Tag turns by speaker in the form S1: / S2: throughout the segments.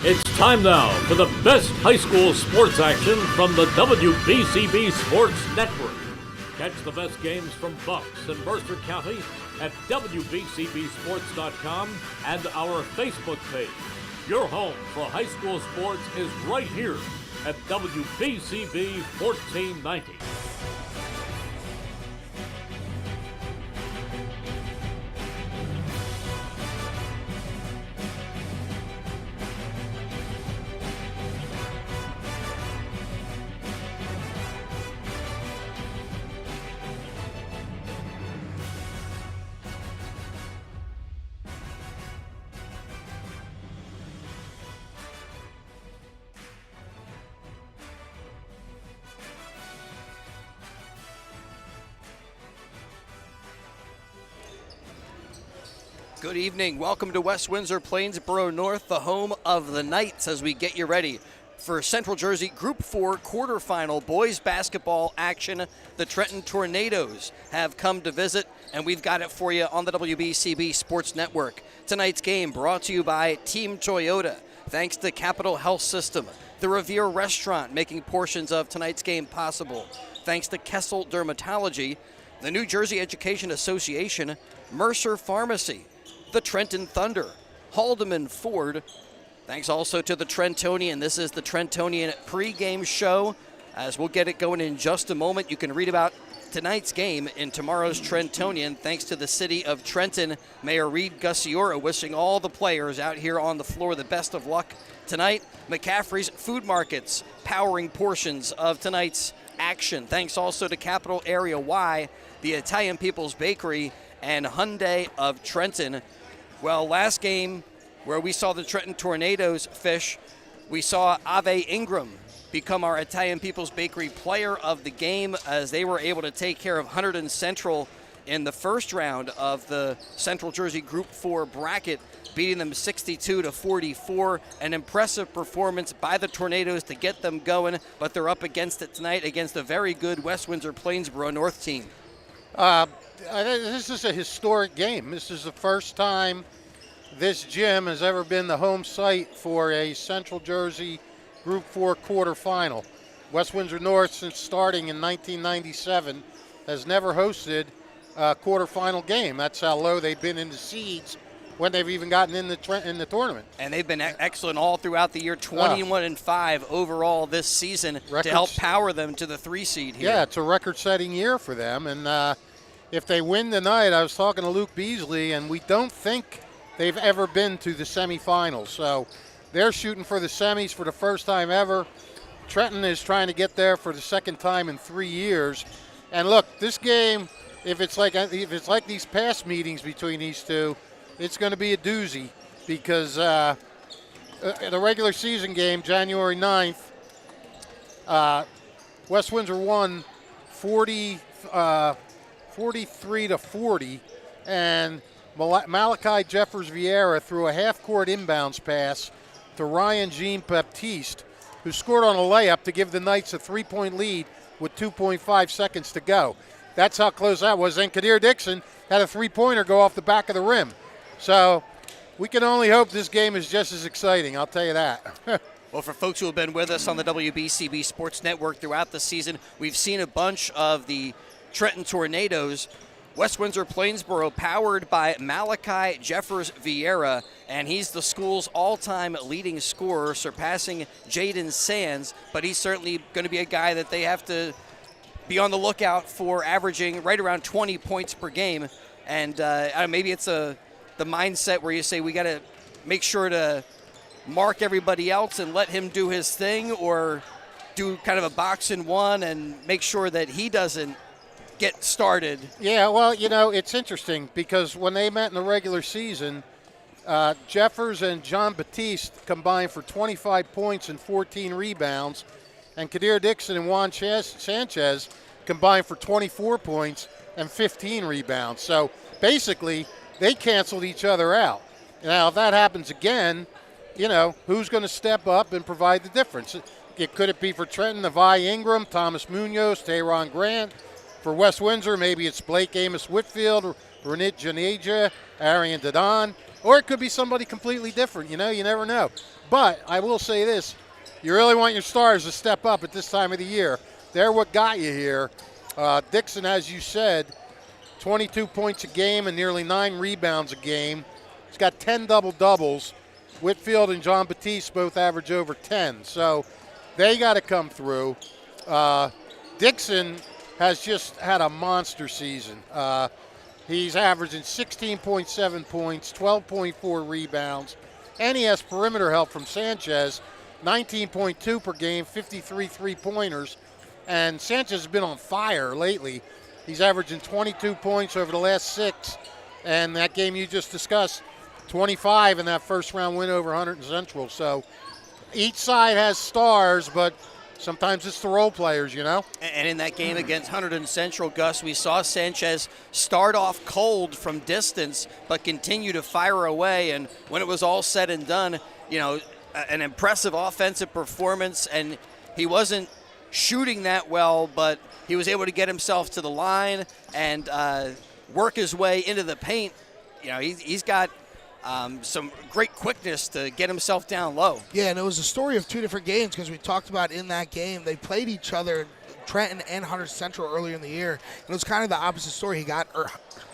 S1: It's time now for the best high school sports action from the WBCB Sports Network. Catch the best games from Bucks and Mercer County at WBCBsports.com and our Facebook page. Your home for high school sports is right here at WBCB 1490.
S2: Good evening. Welcome to West Windsor-Plainsboro North, the home of the Knights, as we get you ready for Central Jersey Group 4 quarterfinal boys basketball action. The Trenton Tornadoes have come to visit, and we've got it for you on the WBCB Sports Network. Tonight's game brought to you by Team Toyota, thanks to Capital Health System, the Revere Restaurant making portions of tonight's game possible, thanks to Kessel Dermatology, the New Jersey Education Association, Mercer Pharmacy, the Trenton Thunder, Haldeman Ford. Thanks also to the Trentonian. This is the Trentonian pregame show. As we'll get it going in just a moment, you can read about tonight's game in tomorrow's Trentonian. Thanks to the city of Trenton, Mayor Reed Gussiora wishing all the players out here on the floor the best of luck tonight. McCaffrey's Food Markets powering portions of tonight's action. Thanks also to Capital Area Y, the Italian People's Bakery, and Hyundai of Trenton. Well, last game where we saw the Trenton Tornadoes fish, we saw Ave Ingram become our Italian People's Bakery player of the game as they were able to take care of Hunterdon Central in the first round of the Central Jersey Group 4 bracket, beating them 62-44. An impressive performance by the Tornadoes to get them going, but they're up against it tonight against a very good West Windsor-Plainsboro North team.
S3: This is a historic game. This is the first time this gym has ever been the home site for a Central Jersey Group 4 quarterfinal. West Windsor North, since starting in 1997, has never hosted a quarterfinal game. That's how low they've been in the seeds when they've even gotten in the tournament.
S2: And they've been excellent all throughout the year, 21-5 overall this season to help power them to the 3 seed here.
S3: Yeah, it's a record-setting year for them. And if they win tonight, I was talking to Luke Beasley, and we don't think they've ever been to the semifinals. So they're shooting for the semis for the first time ever. Trenton is trying to get there for the second time in 3 years. And look, this game, if it's like these past meetings between these two, it's going to be a doozy because the regular season game, January 9th, West Windsor won 43-40, and Malachi Jeffers Vieira threw a half-court inbounds pass to Ryan Jean-Baptiste, who scored on a layup to give the Knights a 3-point lead with 2.5 seconds to go. That's how close that was. And Kadir Dixon had a three-pointer go off the back of the rim. So we can only hope this game is just as exciting, I'll tell you that.
S2: Well, for folks who have been with us on the WBCB Sports Network throughout the season, we've seen a bunch of the Trenton Tornadoes. West Windsor-Plainsboro powered by Malachi Jeffers Vieira, and he's the school's all-time leading scorer, surpassing Jaden Sands, but he's certainly going to be a guy that they have to be on the lookout for, averaging right around 20 points per game. And maybe it's the mindset where you say we got to make sure to mark everybody else and let him do his thing, or do kind of a box and one and make sure that he doesn't get started.
S3: Yeah, well, it's interesting because when they met in the regular season, Jeffers and John Batiste combined for 25 points and 14 rebounds, and Kadir Dixon and Juan Sanchez combined for 24 points and 15 rebounds. So basically, they canceled each other out. Now, if that happens again, who's going to step up and provide the difference? Could it be for Trenton, Avai Ingram, Thomas Munoz, Tayron Grant? For West Windsor, maybe it's Blake Amos Whitfield, Renit Janeja, Arian Dadon, or it could be somebody completely different. You never know. But I will say this, you really want your stars to step up at this time of the year. They're what got you here. Dixon, as you said, 22 points a game and nearly 9 rebounds a game. He's got 10 double-doubles. Whitfield and John Batiste both average over 10. So they got to come through. Dixon has just had a monster season. He's averaging 16.7 points, 12.4 rebounds, and he has perimeter help from Sanchez, 19.2 per game, 53 three-pointers. And Sanchez has been on fire lately. He's averaging 22 points over the last 6. And that game you just discussed, 25 in that first-round win over Hunterdon Central. So each side has stars, but sometimes it's the role players, you know?
S2: And in that game against Hunterdon Central, Gus, we saw Sanchez start off cold from distance, but continue to fire away. And when it was all said and done, you know, an impressive offensive performance. And he wasn't shooting that well, but he was able to get himself to the line and work his way into the paint. You know, he's got some great quickness to get himself down low.
S4: Yeah, and it was a story of 2 different games because we talked about in that game, they played each other, Trenton and Hunterdon Central, earlier in the year. And it was kind of the opposite story. He got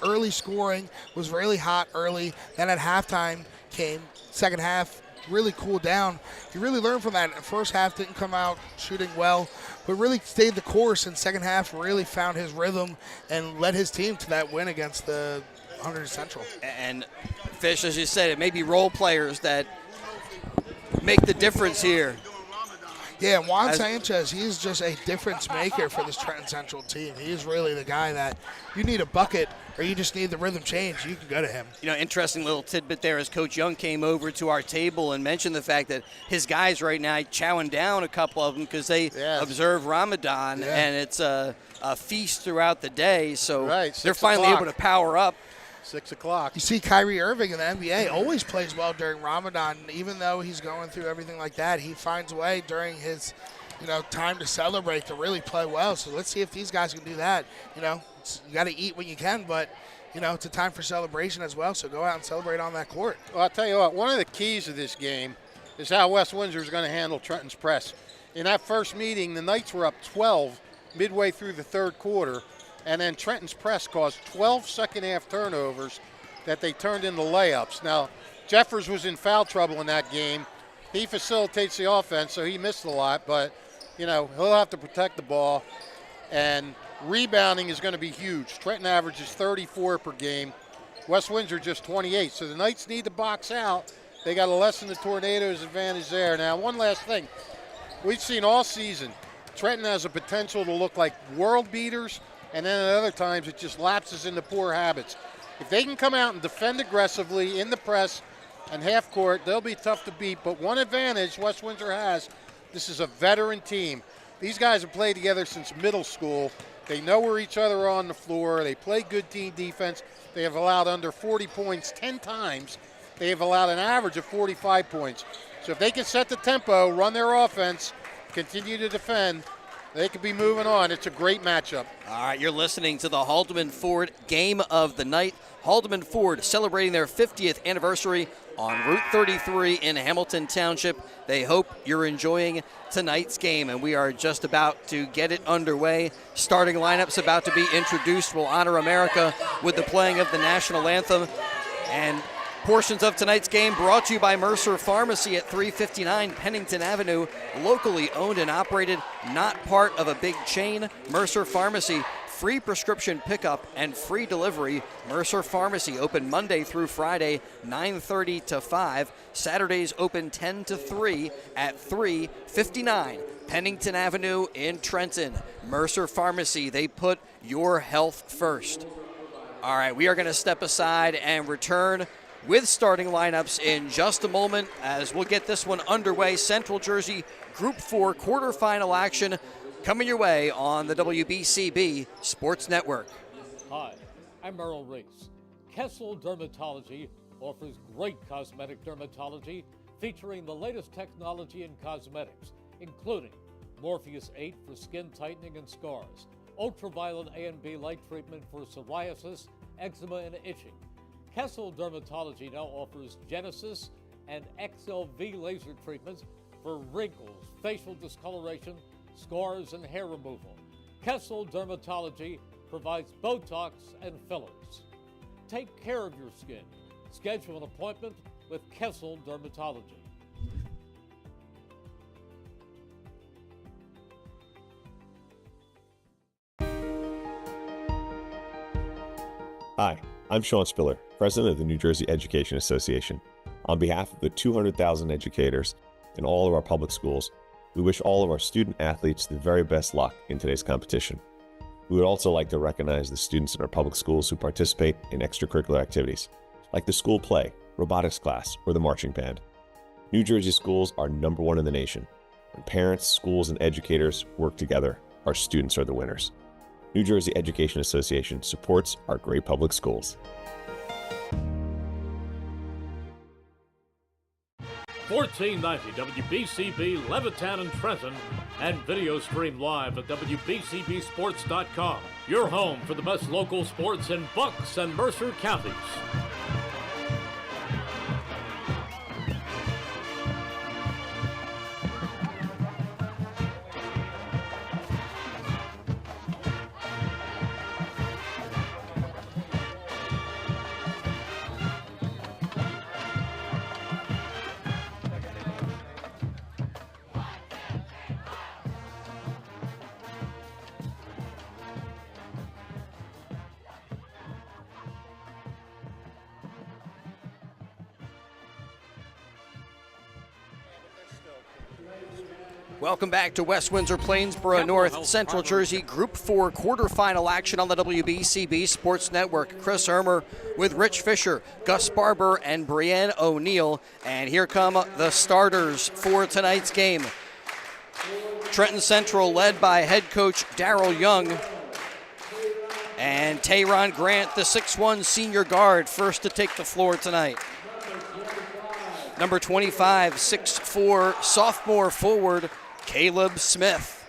S4: early scoring, was really hot early. Then at halftime came, second half, really cooled down. He really learned from that. First half didn't come out shooting well, but really stayed the course. In second half, really found his rhythm and led his team to that win against the Hunterdon Central.
S2: And Fish, as you said, it may be role players that make the difference here.
S4: Yeah, Juan Sanchez, he's just a difference maker for this Trenton Central team. He's really the guy that you need a bucket or you just need the rhythm change, you can go to him.
S2: You know, interesting little tidbit there as Coach Young came over to our table and mentioned the fact that his guys right now chowing down a couple of them because they observe Ramadan, and it's a feast throughout the day. So they're finally able to power up.
S3: 6 o'clock.
S4: You see Kyrie Irving in the NBA always plays well during Ramadan. Even though he's going through everything like that, he finds a way during his, time to celebrate to really play well. So let's see if these guys can do that. You got to eat when you can, but, it's a time for celebration as well. So go out and celebrate on that court.
S3: Well, I'll tell you what, one of the keys of this game is how West Windsor is going to handle Trenton's press. In that first meeting, the Knights were up 12 midway through the third quarter. And then Trenton's press caused 12 second-half turnovers that they turned into layups. Now, Jeffers was in foul trouble in that game. He facilitates the offense, so he missed a lot. But, he'll have to protect the ball. And rebounding is going to be huge. Trenton averages 34 per game. West Windsor just 28. So the Knights need to box out. They got to lessen the Tornadoes' advantage there. Now, one last thing. We've seen all season, Trenton has a potential to look like world beaters, and then at other times it just lapses into poor habits. If they can come out and defend aggressively in the press and half court, they'll be tough to beat. But one advantage West Windsor has, this is a veteran team. These guys have played together since middle school. They know where each other are on the floor. They play good team defense. They have allowed under 40 points 10 times. They have allowed an average of 45 points. So if they can set the tempo, run their offense, continue to defend, they could be moving on. It's a great matchup.
S2: All right, you're listening to the Haldeman Ford Game of the Night. Haldeman Ford celebrating their 50th anniversary on Route 33 in Hamilton Township. They hope you're enjoying tonight's game, and we are just about to get it underway. Starting lineup's about to be introduced. We'll honor America with the playing of the national anthem. And portions of tonight's game brought to you by Mercer Pharmacy at 359 Pennington Avenue. Locally owned and operated, not part of a big chain. Mercer Pharmacy, free prescription pickup and free delivery. Mercer Pharmacy open Monday through Friday, 9:30 to 5. Saturdays open 10 to 3 at 359 Pennington Avenue in Trenton. Mercer Pharmacy, they put your health first. All right, we are going to step aside and return with starting lineups in just a moment as we'll get this one underway. Central Jersey Group 4 quarterfinal action coming your way on the WBCB Sports Network.
S1: Hi, I'm Merrill Reese. Kessel Dermatology offers great cosmetic dermatology featuring the latest technology in cosmetics, including Morpheus 8 for skin tightening and scars, ultraviolet A and B light treatment for psoriasis, eczema, and itching. Kessel Dermatology now offers Genesis and XLV laser treatments for wrinkles, facial discoloration, scars, and hair removal. Kessel Dermatology provides Botox and fillers. Take care of your skin. Schedule an appointment with Kessel Dermatology.
S5: Hi, I'm Sean Spiller, President of the New Jersey Education Association. On behalf of the 200,000 educators in all of our public schools, we wish all of our student athletes the very best luck in today's competition. We would also like to recognize the students in our public schools who participate in extracurricular activities, like the school play, robotics class, or the marching band. New Jersey schools are #1 in the nation. When parents, schools, and educators work together, our students are the winners. New Jersey Education Association supports our great public schools.
S1: 1490 WBCB Levittown and Trenton, and video stream live at WBCBsports.com. Your home for the best local sports in Bucks and Mercer counties.
S2: Welcome back to West Windsor-Plainsboro North, Central Jersey Group 4 quarterfinal action on the WBCB Sports Network. Chris Ermer with Rich Fisher, Gus Barber, and Brienne O'Neill. And here come the starters for tonight's game. Trenton Central led by head coach Darrell Young. And Tayron Grant, the 6'1 senior guard, first to take the floor tonight. Number 25, 6'4 sophomore forward, Caleb Smith.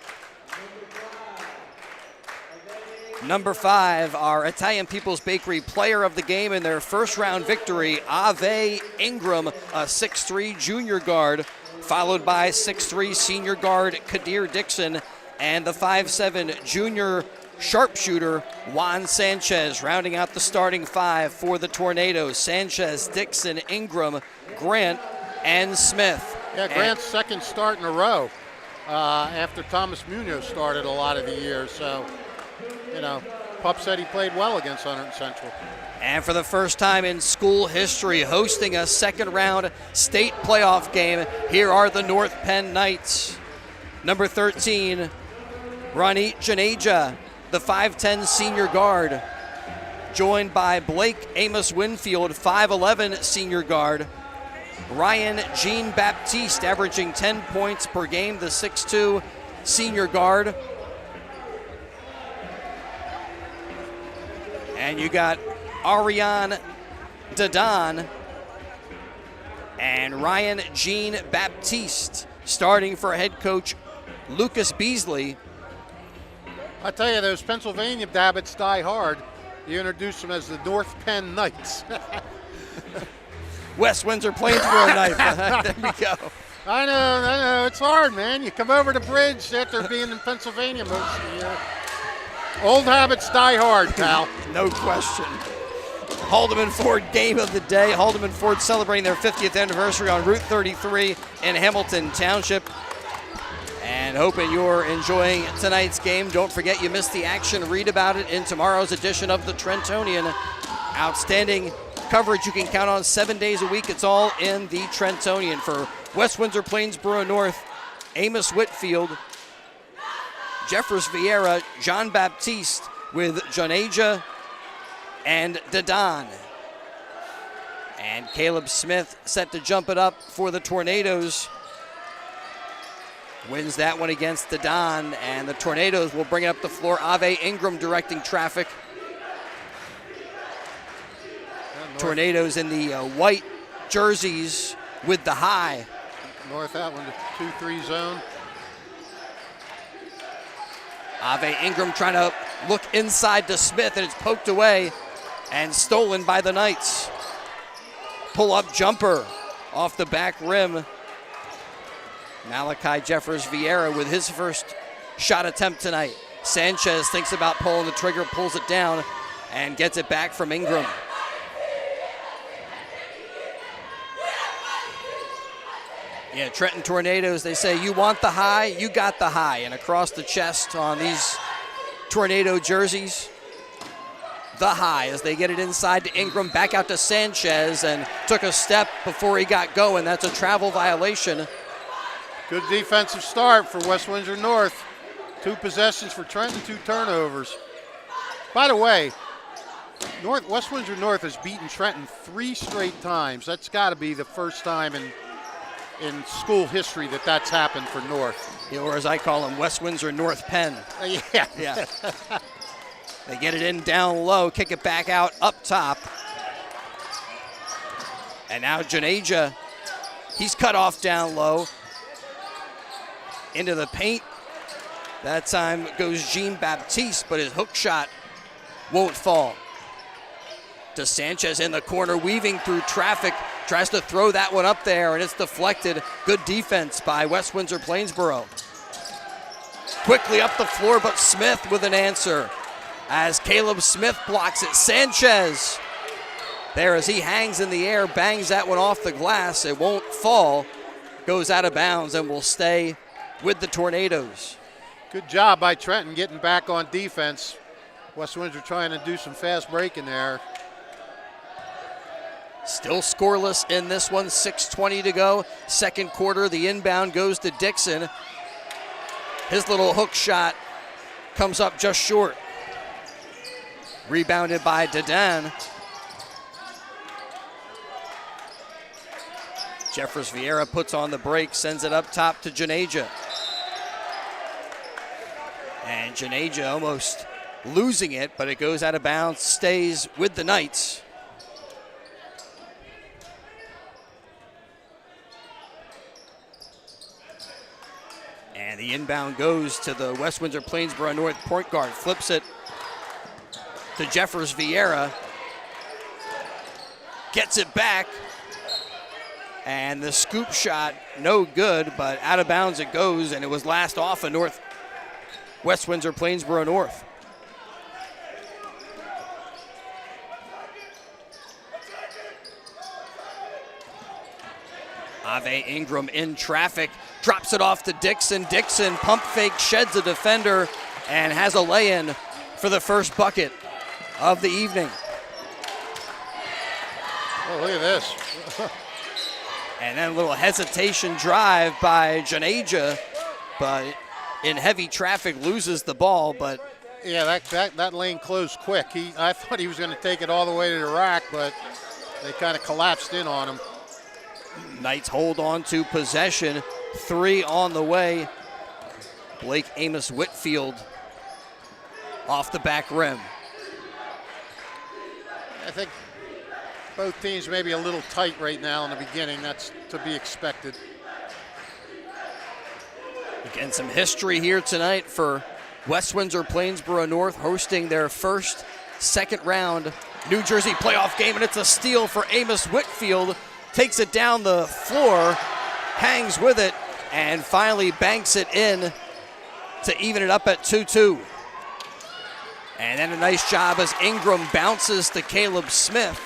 S2: Number 5, our Italian People's Bakery player of the game in their first round victory, Ave Ingram, a 6'3 junior guard, followed by 6'3 senior guard Kadir Dixon, and the 5'7 junior sharpshooter Juan Sanchez, rounding out the starting 5 for the Tornadoes. Sanchez, Dixon, Ingram, Grant, and Smith.
S3: Yeah, Grant's second start in a row after Thomas Munoz started a lot of the year. So, you know, Pup said he played well against Hunterdon Central.
S2: And for the first time in school history, hosting a second round state playoff game, here are the North Penn Knights. Number 13, Ronit Janeja, the 5'10 senior guard, joined by Blake Amos Winfield, 5'11 senior guard. Ryan Jean-Baptiste averaging 10 points per game, the 6'2 senior guard. And you got Ariane Dadan and Ryan Jean-Baptiste starting for head coach Lucas Beasley.
S3: I tell you, those Pennsylvania Babbitts die hard. You introduce them as the North Penn Knights.
S2: West Windsor-Plainsboro Knights. There we go.
S3: I know. It's hard, man. You come over the bridge after being in Pennsylvania most of the year. Old habits die hard, pal.
S2: No question. Haldeman Ford game of the day. Haldeman Ford celebrating their 50th anniversary on Route 33 in Hamilton Township. And hoping you're enjoying tonight's game. Don't forget you missed the action. Read about it in tomorrow's edition of the Trentonian. Outstanding coverage you can count on 7 days a week. It's all in the Trentonian. For West Windsor-Plainsboro North, Amos Whitfield, Jeffers Vieira, John Baptiste with Janeja and Dadan. And Caleb Smith set to jump it up for the Tornadoes. Wins that one against Dadan, and the Tornadoes will bring it up the floor. Ave Ingram directing traffic. Tornadoes in the white jerseys with the high.
S3: North Outland, 2-3 zone.
S2: Ave Ingram trying to look inside to Smith, and it's poked away and stolen by the Knights. Pull-up jumper off the back rim. Malachi Jeffers Vieira with his first shot attempt tonight. Sanchez thinks about pulling the trigger, pulls it down, and gets it back from Ingram. Yeah, Trenton Tornadoes, they say, you want the high, you got the high. And across the chest on these Tornado jerseys, the high as they get it inside to Ingram, back out to Sanchez, and took a step before he got going. That's a travel violation.
S3: Good defensive start for West Windsor North. 2 possessions for Trenton, 2 turnovers. By the way, West Windsor North has beaten Trenton 3 straight times. That's got to be the first time in school history that that's happened for North.
S2: Or as I call them, West Windsor North Penn.
S3: Yeah.
S2: They get it in down low, kick it back out up top. And now Janeja, he's cut off down low. Into the paint. That time goes Jean Baptiste, but his hook shot won't fall. To Sanchez in the corner, weaving through traffic, tries to throw that one up there, and it's deflected. Good defense by West Windsor-Plainsboro. Quickly up the floor, but Smith with an answer. As Caleb Smith blocks it, Sanchez there as he hangs in the air, bangs that one off the glass. It won't fall, goes out of bounds, and will stay with the Tornadoes.
S3: Good job by Trenton getting back on defense. West Windsor trying to do some fast breaking there.
S2: Still scoreless in this one, 6:20 to go. Second quarter, the inbound goes to Dixon. His little hook shot comes up just short. Rebounded by Dadan. Jeffers Vieira puts on the break, sends it up top to Janeja. And Janeja almost losing it, but it goes out of bounds, stays with the Knights. And the inbound goes to the West Windsor-Plainsboro North point guard. Flips it to Jeffers Vieira. Gets it back. And the scoop shot, no good, but out of bounds it goes, and it was last off of West Windsor-Plainsboro North. Ave Ingram in traffic, drops it off to Dixon. Dixon pump fake, sheds a defender, and has a lay-in for the first bucket of the evening.
S3: Oh, look at this.
S2: And then a little hesitation drive by Janeja, but in heavy traffic loses the ball. But
S3: yeah, that lane closed quick. I thought he was going to take it all the way to the rack, but they kind of collapsed in on him.
S2: Knights hold on to possession. 3 on the way. Blake Amos Whitfield off the back rim.
S3: I think both teams may be a little tight right now in the beginning. That's to be expected.
S2: Again, some history here tonight for West Windsor-Plainsboro North hosting their first second round New Jersey playoff game, and it's a steal for Amos Whitfield. Takes it down the floor, hangs with it, and finally banks it in to even it up at 2-2. And then a nice job as Ingram bounces to Caleb Smith.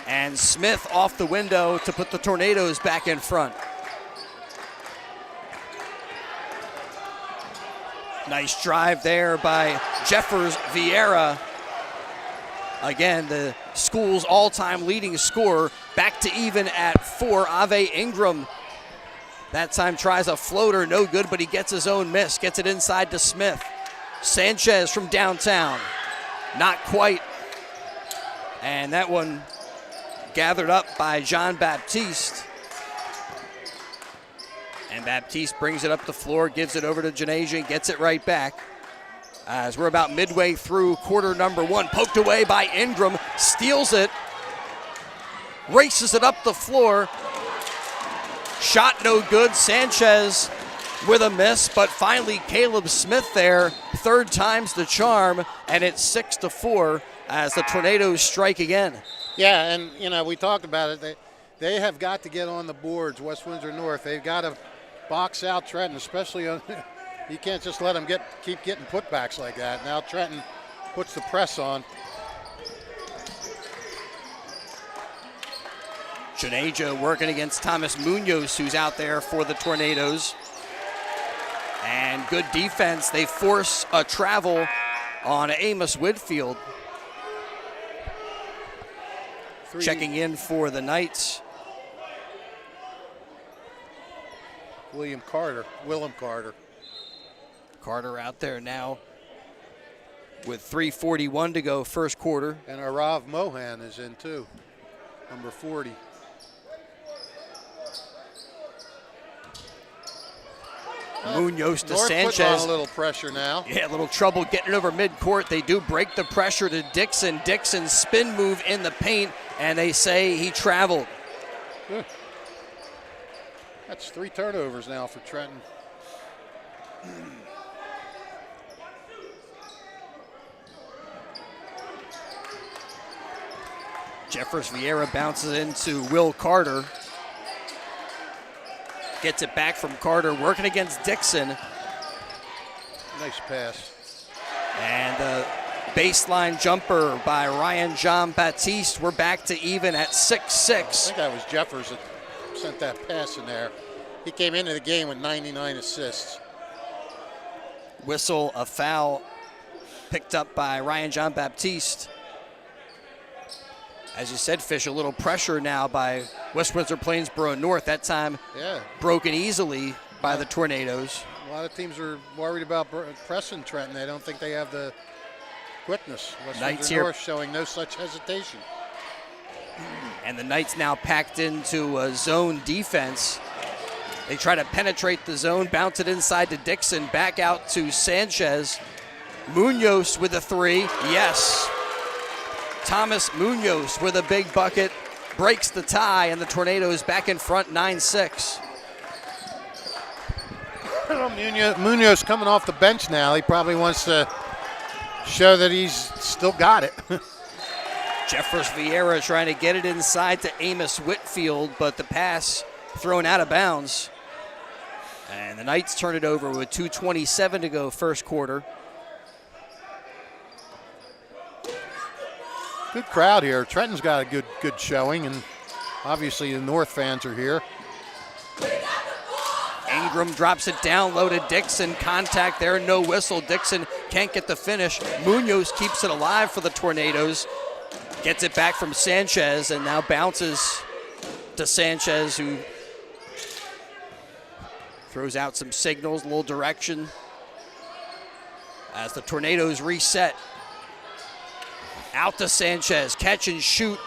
S2: And Smith off the window to put the Tornadoes back in front. Nice drive there by Jeffers Vieira. Again, the school's all-time leading scorer, back to even at 4. Ave Ingram that time tries a floater, no good, but he gets his own miss, gets it inside to Smith. Sanchez from downtown, not quite. And that one gathered up by Jean Baptiste. And Baptiste brings it up the floor, gives it over to Janeja, and gets it right back. As we're about midway through quarter number 1, poked away by Ingram, steals it, races it up the floor. Shot no good, Sanchez with a miss, but finally Caleb Smith there, third time's the charm, and it's 6-4 as the Tornadoes strike again.
S3: Yeah, and we talked about it. They have got to get on the boards, West Windsor North. They've got to box out Trenton, especially on you can't just let them keep getting putbacks like that. Now Trenton puts the press on.
S2: Janeja working against Thomas Munoz, who's out there for the Tornadoes. And good defense. They force a travel on Amos Whitfield. Checking in for the Knights.
S3: Willem Carter.
S2: Carter out there now with 3:41 to go, first quarter.
S3: And Arav Mohan is in too, number 40.
S2: Munoz to
S3: North
S2: Sanchez.
S3: putting on a little pressure now.
S2: Yeah, a little trouble getting it over midcourt. They do break the pressure to Dixon. Dixon's spin move in the paint, and they say he traveled.
S3: That's 3 turnovers now for Trenton.
S2: Jeffers Vieira bounces into Will Carter. Gets it back from Carter, working against Dixon.
S3: Nice pass.
S2: And the baseline jumper by Ryan Jean-Baptiste. We're back to even at 6-6.
S3: I think that was Jeffers that sent that pass in there. He came into the game with 99 assists.
S2: Whistle, a foul picked up by Ryan Jean-Baptiste. As you said, Fish, a little pressure now by West Windsor-Plainsboro North. That time broken easily by the Tornadoes.
S3: A lot of teams are worried about pressing Trenton. They don't think they have the quickness. West Windsor North showing no such hesitation.
S2: And the Knights now packed into a zone defense. They try to penetrate the zone, bounce it inside to Dixon, back out to Sanchez. Munoz with a 3, yes. Thomas Munoz with a big bucket, breaks the tie, and the Tornadoes back in front 9-6.
S3: Munoz coming off the bench now. He probably wants to show that he's still got it.
S2: Jeffers Vieira trying to get it inside to Amos Whitfield, but the pass thrown out of bounds. And the Knights turn it over with 2:27 to go, first quarter.
S3: Good crowd here. Trenton's got a good showing, and obviously the North fans are here.
S2: Ingram drops it down low to Dixon. Contact there, no whistle. Dixon can't get the finish. Munoz keeps it alive for the Tornadoes. Gets it back from Sanchez and now bounces to Sanchez, who throws out some signals, a little direction as the Tornadoes reset. Out to Sanchez, catch and shoot.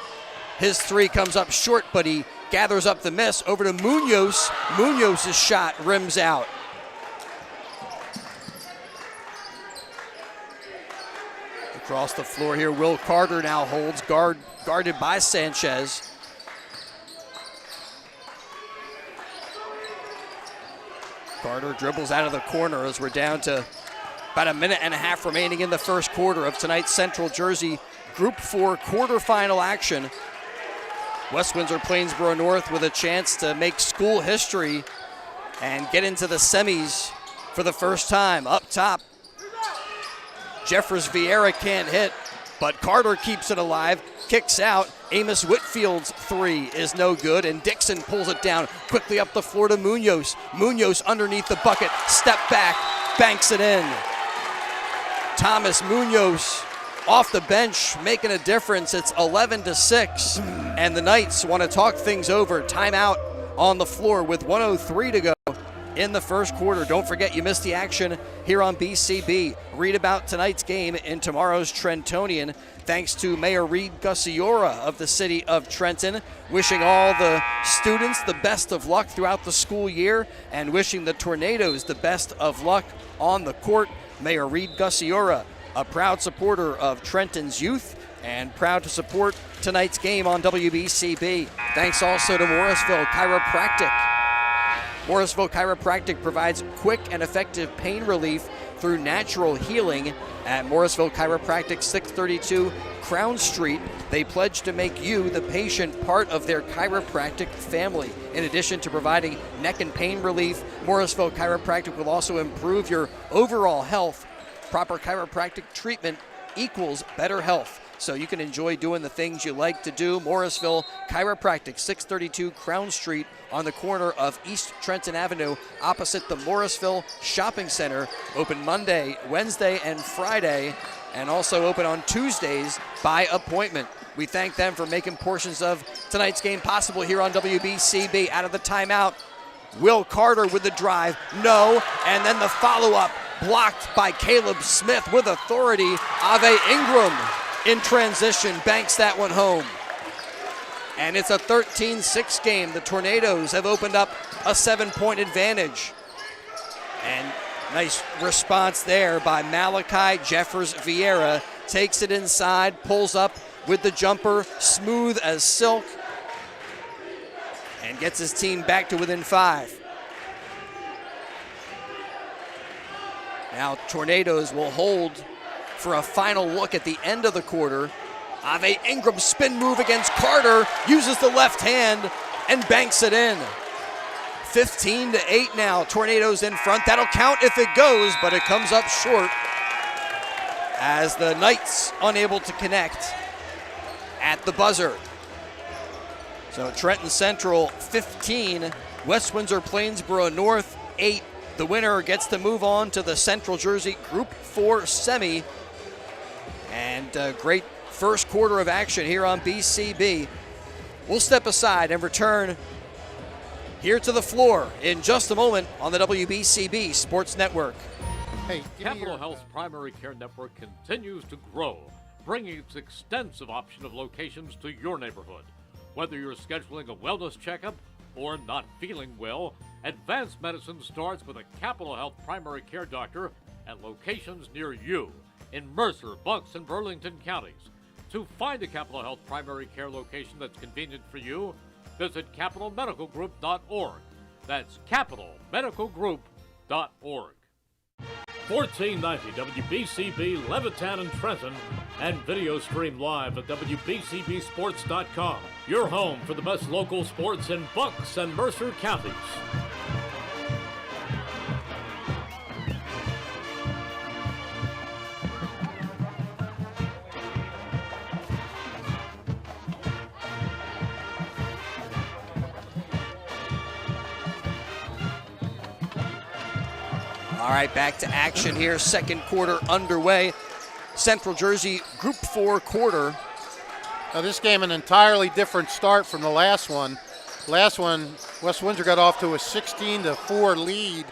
S2: His 3 comes up short, but he gathers up the miss. Over to Munoz. Munoz's shot rims out. Across the floor here, Will Carter now holds, guarded by Sanchez. Carter dribbles out of the corner as we're down to about a minute and a half remaining in the first quarter of tonight's Central Jersey Group 4 quarterfinal action. West Windsor-Plainsboro North with a chance to make school history and get into the semis for the first time. Up top, Jeffers Vieira can't hit, but Carter keeps it alive, kicks out. Amos Whitfield's 3 is no good, and Dixon pulls it down quickly up the floor to Munoz. Munoz underneath the bucket, step back, banks it in. Thomas Munoz off the bench, making a difference. It's 11-6, and the Knights want to talk things over. Timeout on the floor with 1:03 to go in the first quarter. Don't forget you missed the action here on BCB. Read about tonight's game in tomorrow's Trentonian. Thanks to Mayor Reed Gussiora of the city of Trenton, wishing all the students the best of luck throughout the school year and wishing the Tornadoes the best of luck on the court. Mayor Reed Gussiora, a proud supporter of Trenton's youth and proud to support tonight's game on WBCB. Thanks also to Morrisville Chiropractic. Morrisville Chiropractic provides quick and effective pain relief through natural healing. at Morrisville Chiropractic, 632 Crown Street. They pledge to make you, the patient, part of their chiropractic family. In addition to providing neck and pain relief, Morrisville Chiropractic will also improve your overall health. Proper chiropractic treatment equals better health. So you can enjoy doing the things you like to do. Morrisville Chiropractic, 632 Crown Street on the corner of East Trenton Avenue, opposite the Morrisville Shopping Center. Open Monday, Wednesday, and Friday, and also open on Tuesdays by appointment. We thank them for making portions of tonight's game possible here on WBCB. Out of the timeout, Will Carter with the drive. No, and then the follow-up blocked by Caleb Smith with authority. Ave Ingram in transition banks that one home. And it's a 13-6 game. The Tornadoes have opened up a 7-point advantage. And nice response there by Malachi Jeffers Vieira. Takes it inside, pulls up with the jumper, smooth as silk, and gets his team back to within 5. Now Tornadoes will hold for a final look at the end of the quarter. Ave Ingram spin move against Carter, uses the left hand and banks it in. 15-8 now, Tornadoes in front. That'll count if it goes, but it comes up short as the Knights unable to connect at the buzzer. So Trenton Central 15, West Windsor-Plainsboro North 8. The winner gets to move on to the Central Jersey Group 4 semi. And a great first quarter of action here on BCB. We'll step aside and return here to the floor in just a moment on the WBCB Sports Network.
S3: Hey,
S1: Capital Health's primary care network continues to grow, bringing its extensive option of locations to your neighborhood. Whether you're scheduling a wellness checkup or not feeling well, advanced medicine starts with a Capital Health primary care doctor at locations near you in Mercer, Bucks, and Burlington counties. To find a Capital Health primary care location that's convenient for you, visit capitalmedicalgroup.org. That's capitalmedicalgroup.org. 1490 WBCB Levittown and Trenton, and video stream live at WBCBsports.com. Your home for the best local sports in Bucks and Mercer counties.
S2: All right, back to action here. Second quarter underway. Central Jersey Group 4 quarter.
S3: Now this game an entirely different start from the last one. Last one, West Windsor got off to a 16-4 lead.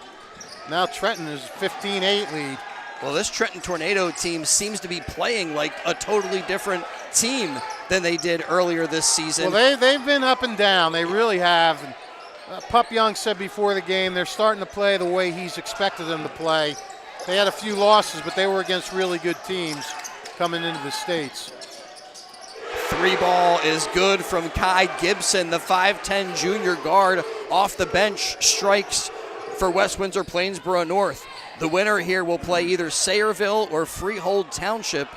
S3: Now Trenton is 15-8 lead.
S2: Well, this Trenton Tornado team seems to be playing like a totally different team than they did earlier this season.
S3: Well, they've been up and down. They really have. Pup Young said before the game they're starting to play the way he's expected them to play. They had a few losses, but they were against really good teams coming into the States.
S2: 3 ball is good from Kai Gibson, the 5'10 junior guard off the bench, strikes for West Windsor-Plainsboro North. The winner here will play either Sayreville or Freehold Township.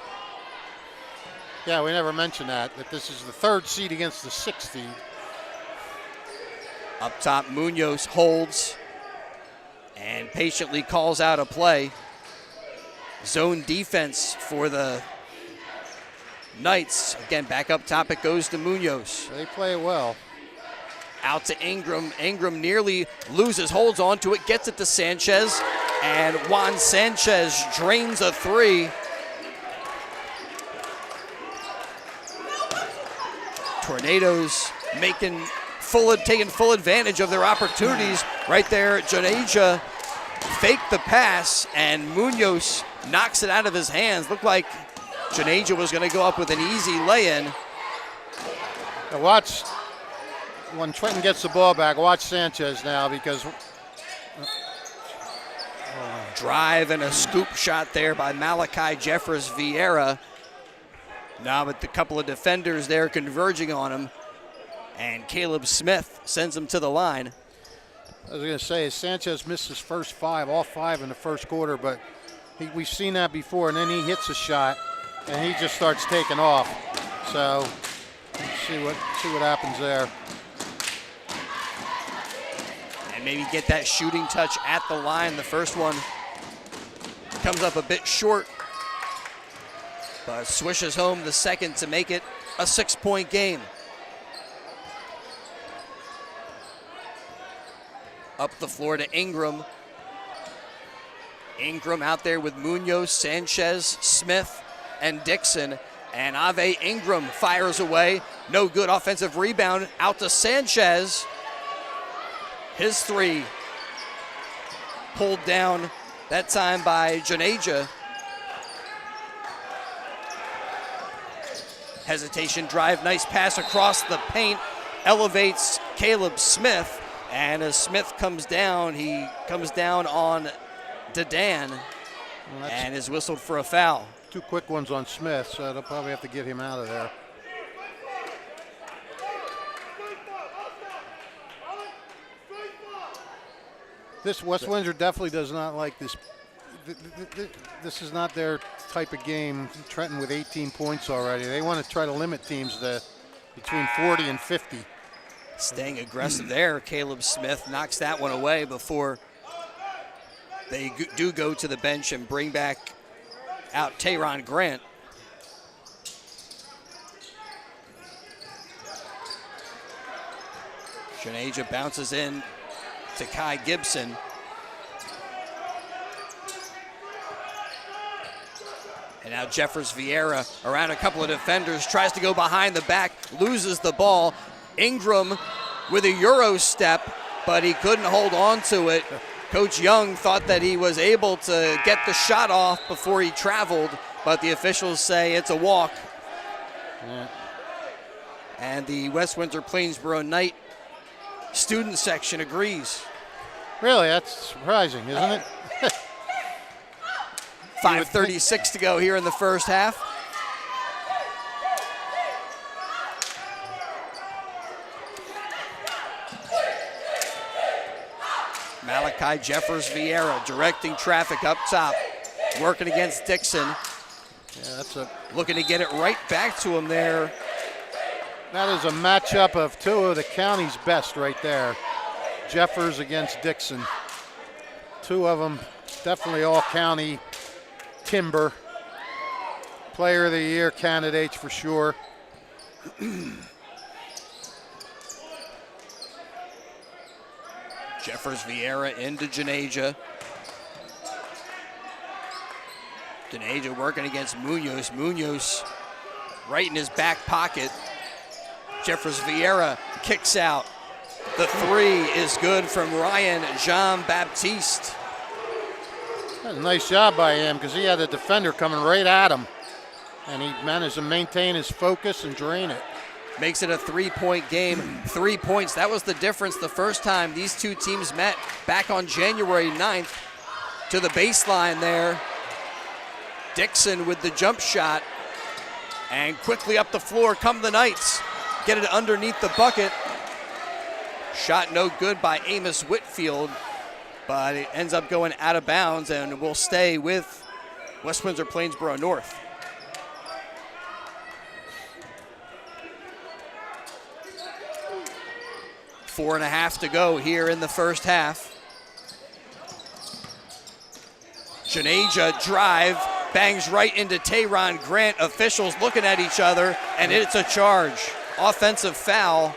S3: Yeah, we never mentioned that this is the 3rd seed against the 6th seed.
S2: Up top, Munoz holds and patiently calls out a play. Zone defense for the Knights. Again, back up top, it goes to Munoz.
S3: They play well.
S2: Out to Ingram. Ingram nearly loses, holds on to it, gets it to Sanchez, and Juan Sanchez drains a 3. Tornadoes taking full advantage of their opportunities. Right there, Janeja faked the pass, and Munoz knocks it out of his hands. Looked like Janeja was going to go up with an easy lay-in.
S3: Now watch, when Trenton gets the ball back, watch Sanchez now because...
S2: Drive and a scoop shot there by Malachi Jeffers Vieira. Now with a couple of defenders there converging on him. And Caleb Smith sends him to the line.
S3: I was going to say, Sanchez missed his first 5, all 5 in the first quarter, but We've seen that before, and then he hits a shot, and he just starts taking off. So let's see what happens there.
S2: And maybe get that shooting touch at the line. The first one comes up a bit short, but swishes home the second to make it a 6-point game. Up the floor to Ingram. Ingram out there with Munoz, Sanchez, Smith, and Dixon. And Ave Ingram fires away. No good. Offensive rebound out to Sanchez. His three pulled down that time by Janeja. Hesitation drive. Nice pass across the paint. Elevates Caleb Smith. And as Smith comes down, he comes down on Dedan and is whistled for a foul.
S3: 2 quick ones on Smith, so they'll probably have to get him out of there. This West Windsor definitely does not like this. This is not their type of game. Trenton with 18 points already. They want to try to limit teams to between 40 and 50.
S2: Staying aggressive there. Caleb Smith knocks that one away before they do go to the bench and bring back out Tehran Grant. Janeja bounces in to Kai Gibson. And now Jeffers Vieira around a couple of defenders, tries to go behind the back, loses the ball. Ingram with a Euro step, but he couldn't hold on to it. Coach Young thought that he was able to get the shot off before he traveled, but the officials say it's a walk.
S3: Yeah.
S2: And the West Windsor-Plainsboro Knight student section agrees.
S3: Really, that's surprising, isn't it?
S2: 5:36 to go here in the first half. Malachi Jeffers Vieira directing traffic up top, working against Dixon.
S3: Yeah,
S2: looking to get it right back to him there.
S3: That is a matchup of 2 of the county's best right there. Jeffers against Dixon. 2 of them definitely all county timber. Player of the year candidates for sure.
S2: Jeffers Vieira into Janeja. Janeja working against Munoz. Munoz right in his back pocket. Jeffers Vieira kicks out. The 3 is good from Ryan Jean-Baptiste.
S3: That's a nice job by him because he had a defender coming right at him. And he managed to maintain his focus and drain it.
S2: Makes it a 3-point game. 3 points. That was the difference the first time these 2 teams met back on January 9th. To the baseline there. Dixon with the jump shot. And quickly up the floor come the Knights. Get it underneath the bucket. Shot no good by Amos Whitfield. But it ends up going out of bounds and will stay with West Windsor-Plainsboro North. Four and a half to go here in the first half. Janeja drive, bangs right into Tehran Grant. Officials looking at each other, and it's a charge. Offensive foul,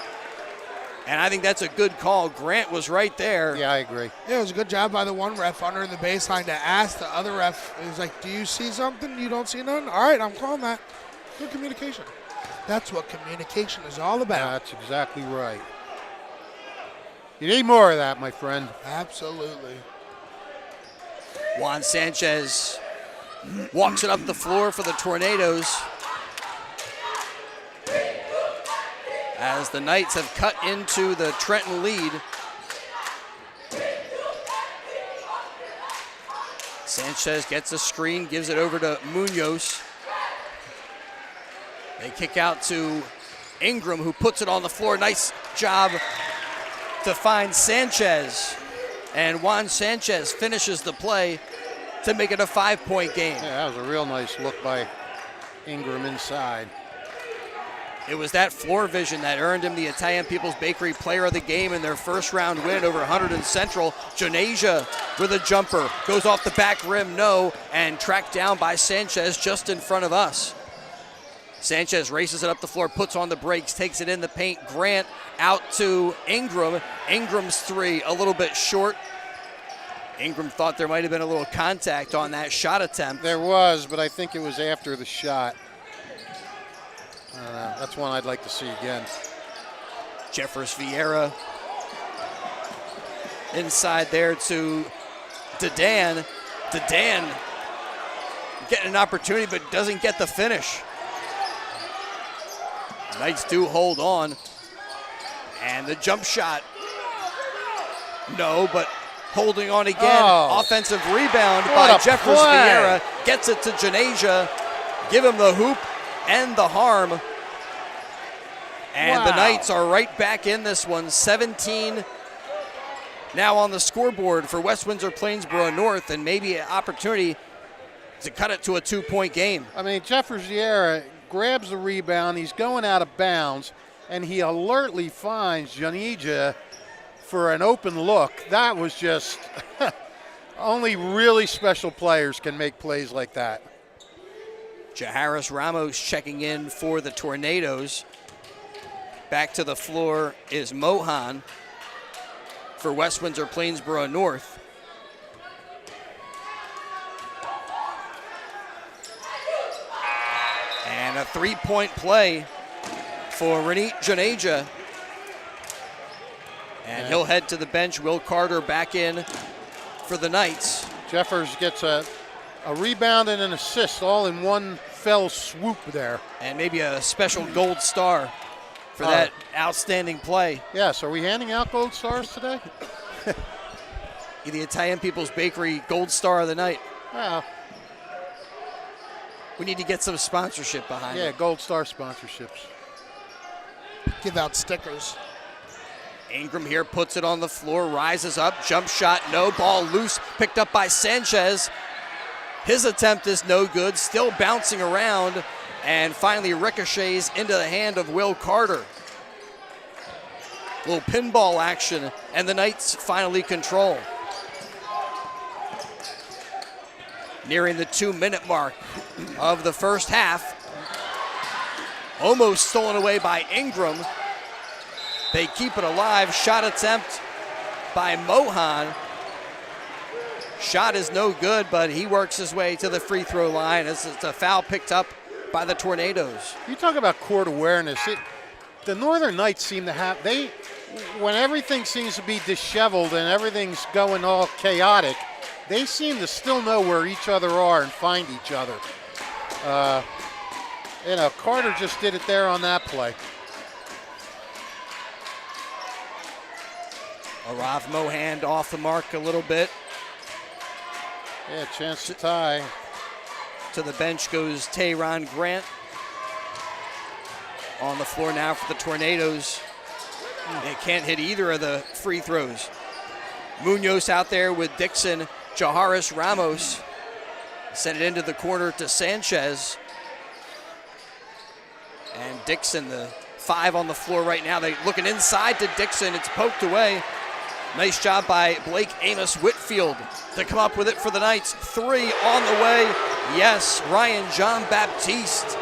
S2: and I think that's a good call. Grant was right there.
S3: Yeah, I agree.
S4: Yeah, it was a good job by the one ref under the baseline to ask the other ref. He was like, do you see something? You don't see nothing? All right, I'm calling that. Good communication. That's what communication is all about.
S3: That's exactly right. You need more of that, my friend.
S4: Absolutely.
S2: Juan Sanchez walks it up the floor for the Tornadoes. As the Knights have cut into the Trenton lead. Sanchez gets a screen, gives it over to Munoz. They kick out to Ingram, who puts it on the floor. Nice job to find Sanchez. And Juan Sanchez finishes the play to make it a 5-point game.
S3: Yeah, that was a real nice look by Ingram inside.
S2: It was that floor vision that earned him the Italian People's Bakery Player of the Game in their first round win over 100 Central. Jonasia with a jumper, goes off the back rim, no, and tracked down by Sanchez just in front of us. Sanchez races it up the floor, puts on the brakes, takes it in the paint. Grant out to Ingram. Ingram's three a little bit short. Ingram thought there might have been a little contact on that shot attempt.
S3: There was, but I think it was after the shot. That's one I'd like to see again.
S2: Jeffers Vieira inside there to Dedan. Dedan getting an opportunity but doesn't get the finish. Knights do hold on. And the jump shot. No, but holding on again.
S3: Oh.
S2: Offensive rebound
S3: What
S2: by
S3: a
S2: Jeffers
S3: play.
S2: Vieira. Gets it to Jonasia. Give him the hoop and the harm. And the
S3: Wow.
S2: Knights are right back in this one. 17 now on the scoreboard for West Windsor-Plainsboro North, and maybe an opportunity to cut it to a 2-point game.
S3: I mean, Jeffers Vieira grabs the rebound. He's going out of bounds, and he alertly finds Jonasia for an open look. That was just only really special players can make plays like that.
S2: Jaharis Ramos checking in for the Tornadoes. Back to the floor is Mohan for West Windsor-Plainsboro North. And a 3-point play for Renee Jonasia. And he'll head to the bench. Will Carter back in for the Knights.
S3: Jeffers gets a rebound and an assist all in one fell swoop there.
S2: And maybe a special gold star for that outstanding play.
S3: Yes, are we handing out gold stars today?
S2: The Italian People's Bakery Gold Star of the Night.
S3: Well,
S2: We need to get some sponsorship behind
S3: yeah,
S2: it.
S3: gold star sponsorships.
S4: Give out stickers.
S2: Ingram here puts it on the floor, rises up, jump shot, no, ball loose, picked up by Sanchez. His attempt is no good, still bouncing around, and finally ricochets into the hand of Will Carter. Little pinball action, and the Knights finally control. Nearing the 2-minute mark of the first half. Almost stolen away by Ingram. They keep it alive. Shot attempt by Mohan. Shot is no good, but he works his way to the free throw line. It's a foul picked up by the Tornadoes.
S3: You talk about court awareness. The Northern Knights seem to have, when everything seems to be disheveled and everything's going all chaotic, they seem to still know where each other are and find each other. Carter just did it there on that play.
S2: Arav Mohan off the mark a little bit.
S3: Yeah, chance to tie.
S2: To the bench goes Tayron Grant. On the floor now for the Tornadoes. They can't hit either of the free throws. Munoz out there with Dixon. Jaharis Ramos sent it into the corner to Sanchez. And Dixon, the 5 on the floor right now. They're looking inside to Dixon. It's poked away. Nice job by Blake Amos Whitfield to come up with it for the Knights. 3 on the way. Yes, Ryan John Baptiste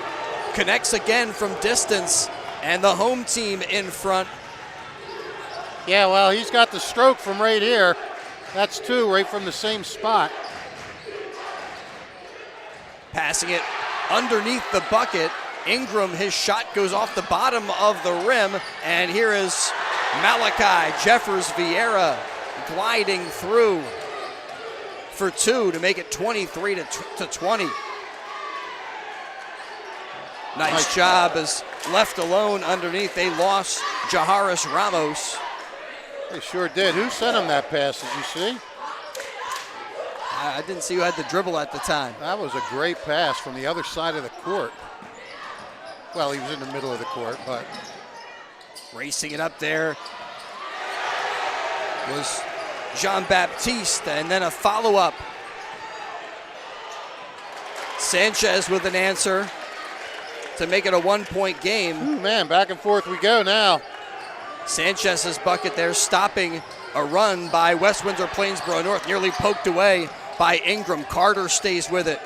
S2: connects again from distance. And the home team in front.
S3: Yeah, well, he's got the stroke from right here. That's 2 right from the same spot.
S2: Passing it underneath the bucket. Ingram, his shot goes off the bottom of the rim. And here is Malachi Jeffers Vieira gliding through for 2 to make it 23 to 20. Nice job as left alone underneath. They lost Jaharis Ramos.
S3: They sure did. Who sent him that pass, did you see?
S2: I didn't see who had the dribble at the time.
S3: That was a great pass from the other side of the court. Well, he was in the middle of the court, but.
S2: Racing it up there was Jean-Baptiste, and then a follow-up Sanchez with an answer to make it a 1-point game.
S3: Ooh, man, back and forth we go now.
S2: Sanchez's bucket there stopping a run by West Windsor-Plainsboro North, nearly poked away by Ingram. Carter stays with it.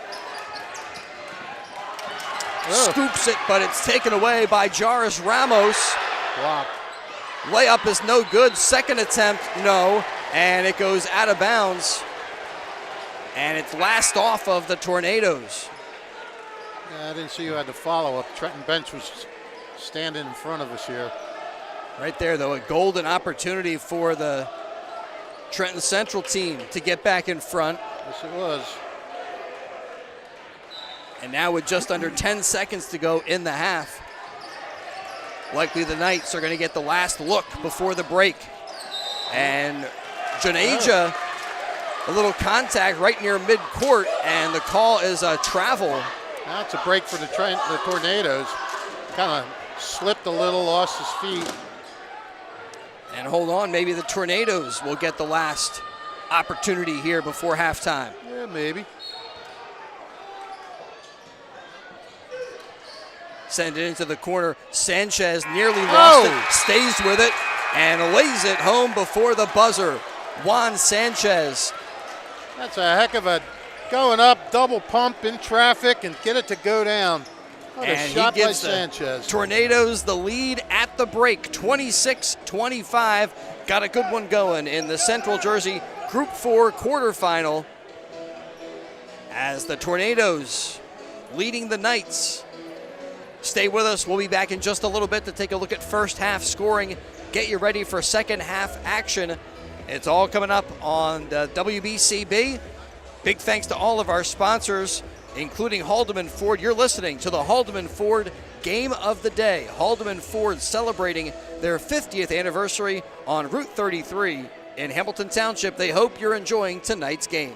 S2: Scoops it, but it's taken away by Jairus Ramos.
S3: Wow.
S2: Layup is no good. Second attempt, no. And it goes out of bounds. And it's last off of the Tornadoes.
S3: Yeah, I didn't see who had the follow-up. Trenton bench was standing in front of us here.
S2: Right there, though, a golden opportunity for the Trenton Central team to get back in front.
S3: Yes, it was.
S2: And now with just under 10 seconds to go in the half, likely the Knights are going to get the last look before the break. And Janeja, a little contact right near midcourt, and the call is a travel.
S3: Now it's a break for the Tornadoes. Kind of slipped a little, lost his feet.
S2: And hold on, maybe the Tornadoes will get the last opportunity here before halftime.
S3: Yeah, maybe.
S2: Send it into the corner. Sanchez nearly lost it, stays with it, and lays it home before the buzzer. Juan Sanchez.
S3: That's a heck of a going up, double pump in traffic and get it to go down. What a
S2: And
S3: shot
S2: he
S3: by
S2: gives the
S3: Sanchez.
S2: Tornadoes the lead at the break, 26-25. Got a good one going in the Central Jersey Group 4 quarterfinal as the Tornadoes leading the Knights. Stay with us. We'll be back in just a little bit to take a look at first half scoring, get you ready for second half action. It's all coming up on the WBCB. Big thanks to all of our sponsors, including Haldeman Ford. You're listening to the Haldeman Ford Game of the Day. Haldeman Ford celebrating their 50th anniversary on Route 33 in Hamilton Township. They hope you're enjoying tonight's game.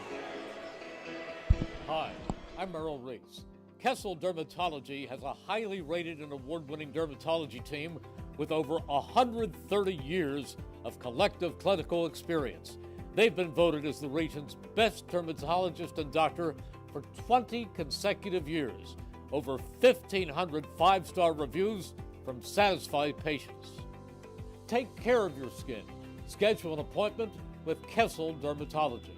S1: Hi, I'm Merrill Reese. Kessel Dermatology has a highly rated and award-winning dermatology team with over 130 years of collective clinical experience. They've been voted as the region's best dermatologist and doctor for 20 consecutive years. Over 1,500 five-star reviews from satisfied patients. Take care of your skin. Schedule an appointment with Kessel Dermatology.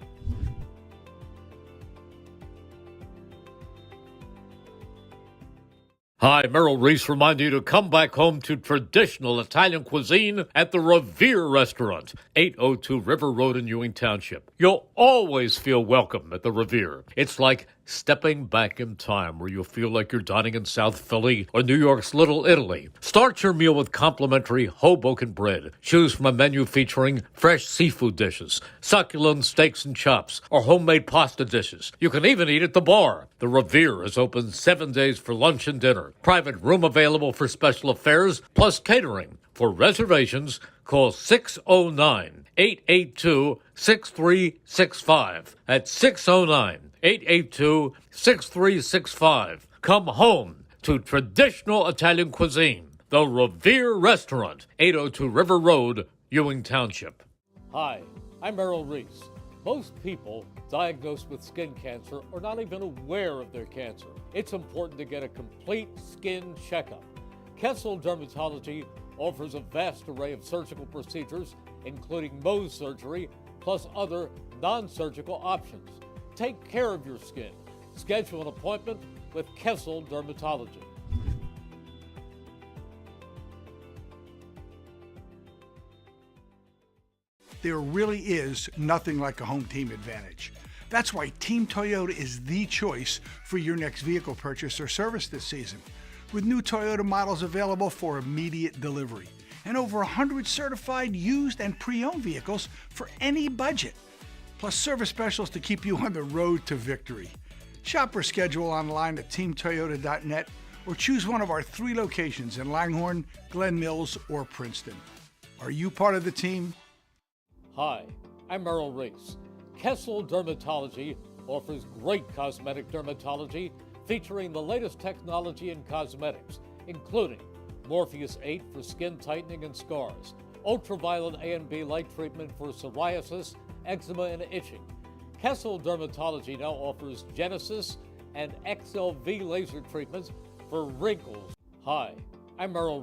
S1: Hi, Merrill Reese reminding you to come back home to traditional Italian cuisine at the Revere Restaurant, 802 River Road in Ewing Township. You'll always feel welcome at the Revere. It's like stepping back in time where you'll feel like you're dining in South Philly or New York's Little Italy. Start your meal with complimentary Hoboken bread. Choose from a menu featuring fresh seafood dishes, succulent steaks and chops, or homemade pasta dishes. You can even eat at the bar. The Revere is open 7 days for lunch and dinner. Private room available for special affairs, plus catering. For reservations, call 609-882-6365. That's 609-882-6365. Come home to traditional Italian cuisine. The Revere Restaurant, 802 River Road, Ewing Township. Hi, I'm Merrill Reese. Most people diagnosed with skin cancer are not even aware of their cancer. It's important to get a complete skin checkup. Kessel Dermatology offers a vast array of surgical procedures, including Mohs surgery, plus other non-surgical options. Take care of your skin. Schedule an appointment with Kessel Dermatology.
S6: There really is nothing like a home team advantage. That's why Team Toyota is the choice for your next vehicle purchase or service this season. With new Toyota models available for immediate delivery and over 100 certified used and pre-owned vehicles for any budget, plus service specials to keep you on the road to victory. Shop or schedule online at teamtoyota.net or choose one of our 3 locations in Langhorne, Glen Mills, or Princeton. Are you part of the team?
S1: Hi, I'm Merrill Reese. Kessel Dermatology offers great cosmetic dermatology featuring the latest technology in cosmetics, including Morpheus 8 for skin tightening and scars, ultraviolet A and B light treatment for psoriasis, eczema, and itching. Kessel Dermatology now offers Genesis and XLV laser treatments for wrinkles. Hi, I'm Merrill.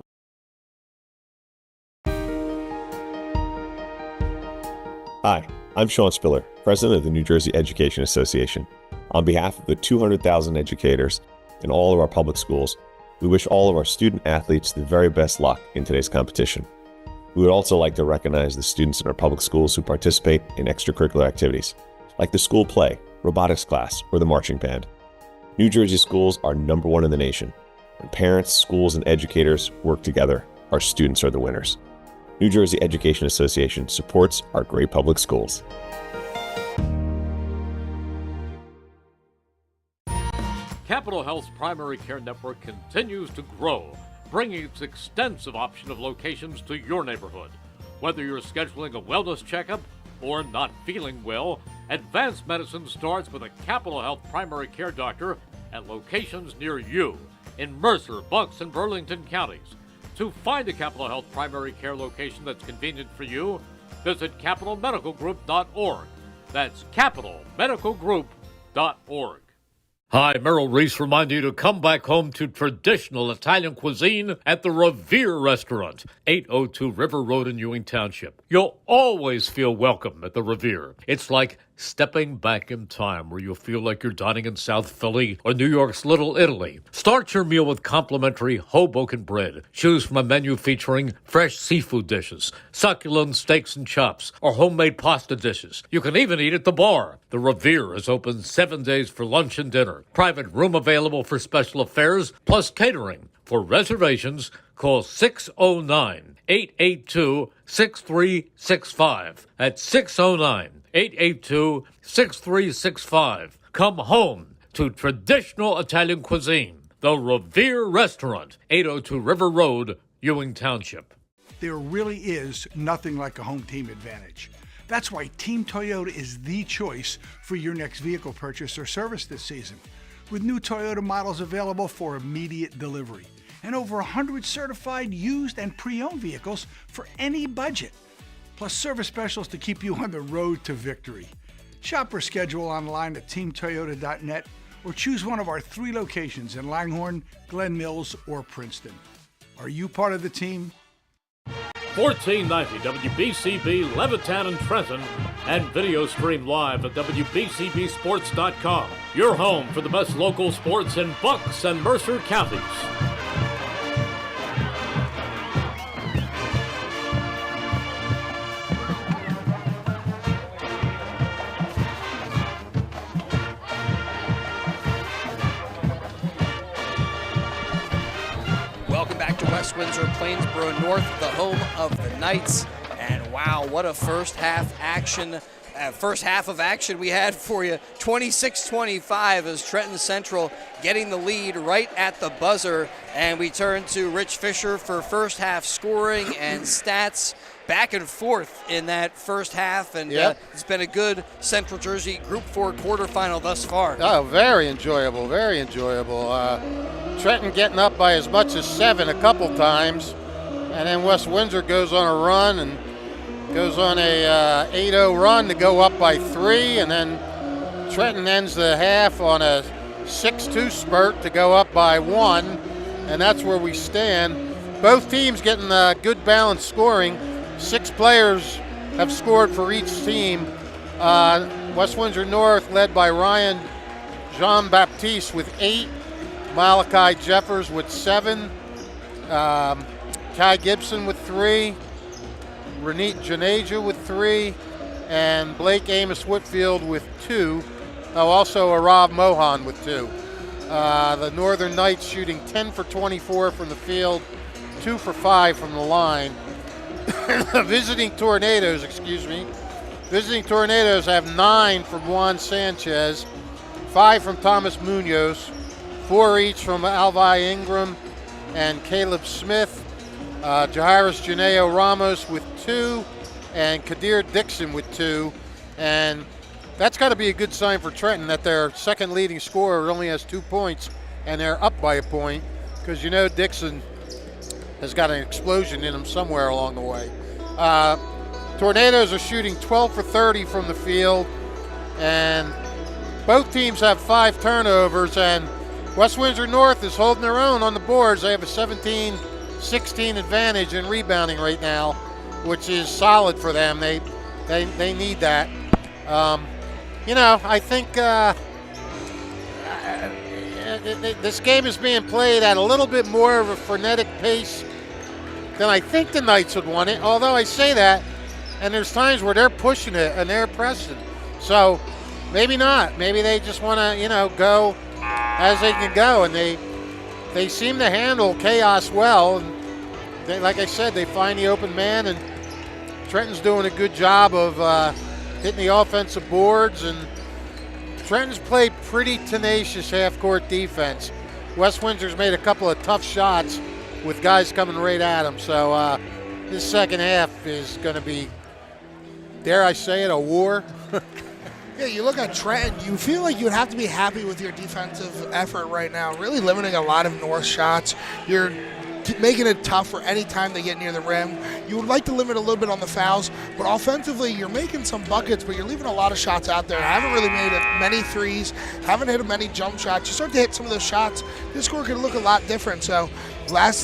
S5: Hi, I'm Sean Spiller, President of the New Jersey Education Association. On behalf of the 200,000 educators in all of our public schools, we wish all of our student athletes the very best luck in today's competition. We would also like to recognize the students in our public schools who participate in extracurricular activities, like the school play, robotics class, or the marching band. New Jersey schools are #1 in the nation. When parents, schools, and educators work together, our students are the winners. New Jersey Education Association supports our great public schools.
S1: Capital Health's primary care network continues to grow, bringing its extensive option of locations to your neighborhood. Whether you're scheduling a wellness checkup or not feeling well, advanced medicine starts with a Capital Health primary care doctor at locations near you in Mercer, Bucks, and Burlington counties. To find a Capital Health primary care location that's convenient for you, visit capitalmedicalgroup.org. That's capitalmedicalgroup.org. Hi, Merrill Reese reminding you to come back home to traditional Italian cuisine at the Revere Restaurant, 802 River Road in Ewing Township. You'll always feel welcome at the Revere. It's like stepping back in time where you'll feel like you're dining in South Philly or New York's Little Italy. Start your meal with complimentary Hoboken bread. Choose from a menu featuring fresh seafood dishes, succulent steaks and chops, or homemade pasta dishes. You can even eat at the bar. The Revere is open 7 days for lunch and dinner. Private room available for special affairs, plus catering. For reservations, call 609-882-6365. That's 609-882-6365. Come home to traditional Italian cuisine. The Revere Restaurant, 802 River Road, Ewing Township.
S6: There really is nothing like a home team advantage. That's why Team Toyota is the choice for your next vehicle purchase or service this season. With new Toyota models available for immediate delivery and over 100 certified used and pre-owned vehicles for any budget. Plus service specials to keep you on the road to victory. Shop or schedule online at teamtoyota.net or choose one of our 3 locations in Langhorne, Glen Mills, or Princeton. Are you part of the team?
S1: 1490 WBCB Levittown and Trenton, and video stream live at WBCBsports.com. Your home for the best local sports in Bucks and Mercer counties.
S2: Welcome back to West Windsor-Plainsboro North, the home of the Knights. And wow, what a first half of action we had for you. 26-25 as Trenton Central getting the lead right at the buzzer. And we turn to Rich Fisher for first half scoring and stats. Back and forth in that first half, and it's been a good Central Jersey Group 4 quarterfinal thus far.
S3: Oh, very enjoyable, very enjoyable. Trenton getting up by as much as 7 a couple times, and then West Windsor goes on a run and goes on a 8-0 run to go up by 3, and then Trenton ends the half on a 6-2 spurt to go up by 1, and that's where we stand. Both teams getting good balanced scoring. 6 players have scored for each team. West Windsor North led by Ryan Jean-Baptiste with 8, Malachi Jeffers with 7, Kai Gibson with 3, Renate Janeja with 3, and Blake Amos Whitfield with 2. Also Arav Mohan with 2. The Northern Knights shooting 10 for 24 from the field, 2 for 5 from the line. Visiting Tornadoes have 9 from Juan Sanchez, 5 from Thomas Munoz, 4 each from Alvi Ingram and Caleb Smith, Jairus Janeo Ramos with 2, and Kadir Dixon with 2. And that's got to be a good sign for Trenton that their second leading scorer only has 2 points and they're up by a point, because you know Dixon has got an explosion in him somewhere along the way. Tornadoes are shooting 12 for 30 from the field, and both teams have 5 turnovers, and West Windsor North is holding their own on the boards. They have a 17-16 advantage in rebounding right now, which is solid for them. They need that. I think this game is being played at a little bit more of a frenetic pace than I think the Knights would want it. Although I say that, and there's times where they're pushing it and they're pressing. So maybe not. Maybe they just want to, go as they can go, and they seem to handle chaos well. And they, like I said, they find the open man, and Trenton's doing a good job of hitting the offensive boards, and Trenton's played pretty tenacious half-court defense. West Windsor's made a couple of tough shots with guys coming right at them. So this second half is going to be, dare I say it, a war.
S4: Yeah, you look at Trenton, you feel like you'd have to be happy with your defensive effort right now, really limiting a lot of North shots. You're making it tough for any time they get near the rim. You would like to limit a little bit on the fouls, but offensively, you're making some buckets, but you're leaving a lot of shots out there. Haven't really made many threes, haven't hit many jump shots. You start to hit some of those shots, this score could look a lot different. So last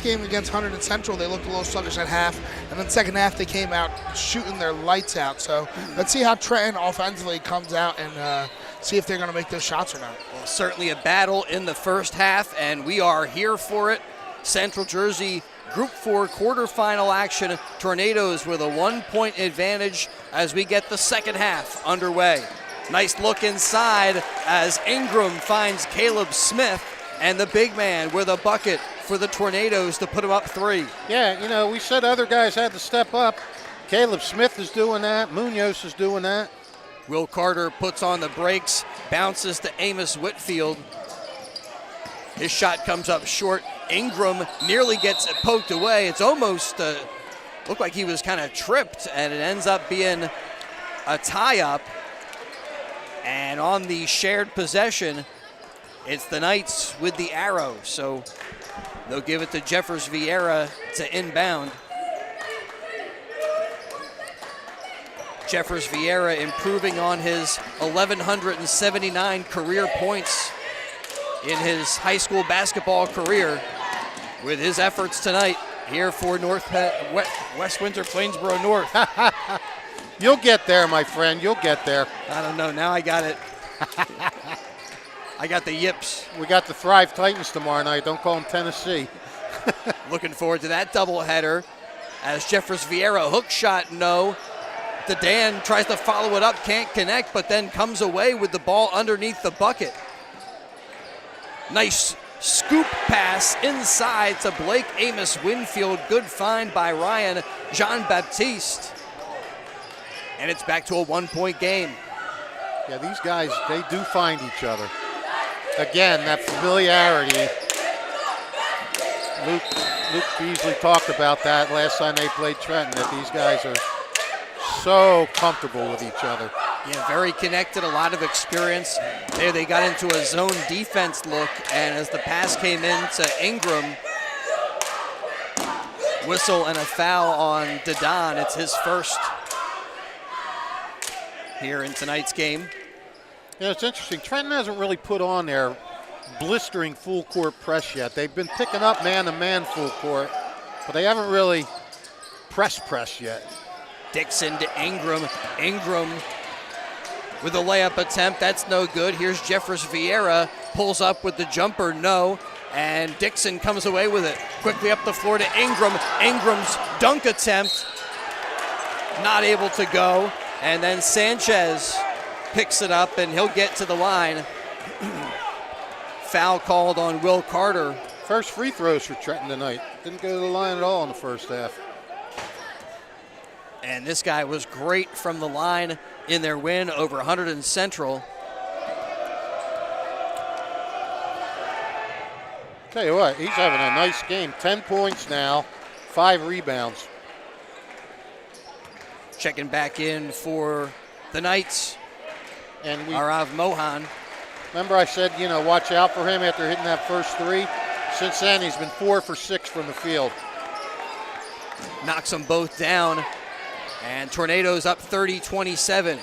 S4: game against Hunterdon Central, they looked a little sluggish at half, and then second half they came out shooting their lights out. So let's see how Trenton offensively comes out and see if they're going to make those shots or not.
S2: Well, certainly a battle in the first half, and we are here for it. Central Jersey Group 4 quarterfinal action. Tornadoes with a 1-point advantage as we get the second half underway. Nice look inside as Ingram finds Caleb Smith, and the big man with a bucket for the Tornadoes to put him up 3.
S3: Yeah, we said other guys had to step up. Caleb Smith is doing that. Munoz is doing that.
S2: Will Carter puts on the brakes, bounces to Amos Whitfield. His shot comes up short. Ingram nearly gets it poked away. It's almost looked like he was kind of tripped, and it ends up being a tie-up. And on the shared possession, it's the Knights with the arrow. So they'll give it to Jeffers Vieira to inbound. Jeffers Vieira improving on his 1,179 career points in his high school basketball career with his efforts tonight here for West Windsor-Plainsboro North.
S3: You'll get there, my friend. You'll get there.
S2: I don't know. Now I got it. I got the yips.
S3: We got the Thrive Titans tomorrow night. Don't call them Tennessee.
S2: Looking forward to that doubleheader as Jeffers Vieira hook shot, no. DeDan tries to follow it up, can't connect, but then comes away with the ball underneath the bucket. Nice scoop pass inside to Blake Amos Winfield. Good find by Ryan Jean-Baptiste. And it's back to a 1-point game.
S3: Yeah, these guys, they do find each other. Again, that familiarity. Luke Beasley talked about that last time they played Trenton, that these guys are so comfortable with each other.
S2: Yeah, very connected, a lot of experience. There they got into a zone defense look, and as the pass came in to Ingram, whistle and a foul on DeDan. It's his first here in tonight's game.
S3: Yeah, it's interesting. Trenton hasn't really put on their blistering full court press yet. They've been picking up man-to-man full court, but they haven't really press yet.
S2: Dixon to Ingram. Ingram with a layup attempt. That's no good. Here's Jeffers Vieira. Pulls up with the jumper. No. And Dixon comes away with it. Quickly up the floor to Ingram. Ingram's dunk attempt. Not able to go. And then Sanchez picks it up, and he'll get to the line. Foul called on Will Carter.
S3: First free throws for Trenton tonight. Didn't go to the line at all in the first half.
S2: And this guy was great from the line in their win over Hunterdon Central.
S3: Tell you what, he's having a nice game. 10 points now, 5 rebounds.
S2: Checking back in for the Knights,
S3: And
S2: Arav Mohan.
S3: Remember I said, watch out for him after hitting that first 3? Since then, he's been 4 for 6 from the field.
S2: Knocks them both down. And Tornadoes up 30-27.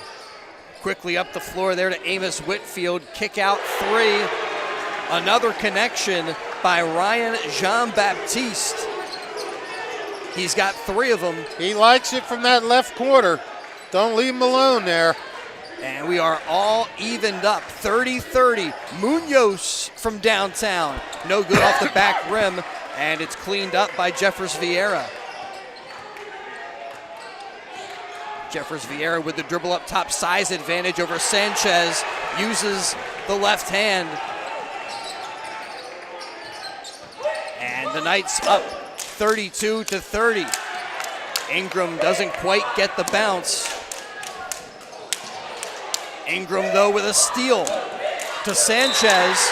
S2: Quickly up the floor there to Amos Whitfield. Kick out 3. Another connection by Ryan Jean-Baptiste. He's got 3 of them.
S3: He likes it from that left quarter. Don't leave him alone there.
S2: And we are all evened up, 30-30. Munoz from downtown. No good off the back rim, and it's cleaned up by Jeffers Vieira. Jeffers Vieira with the dribble up top, size advantage over Sanchez. Uses the left hand. And the Knights up 32-30. Ingram doesn't quite get the bounce. Ingram, though, with a steal to Sanchez.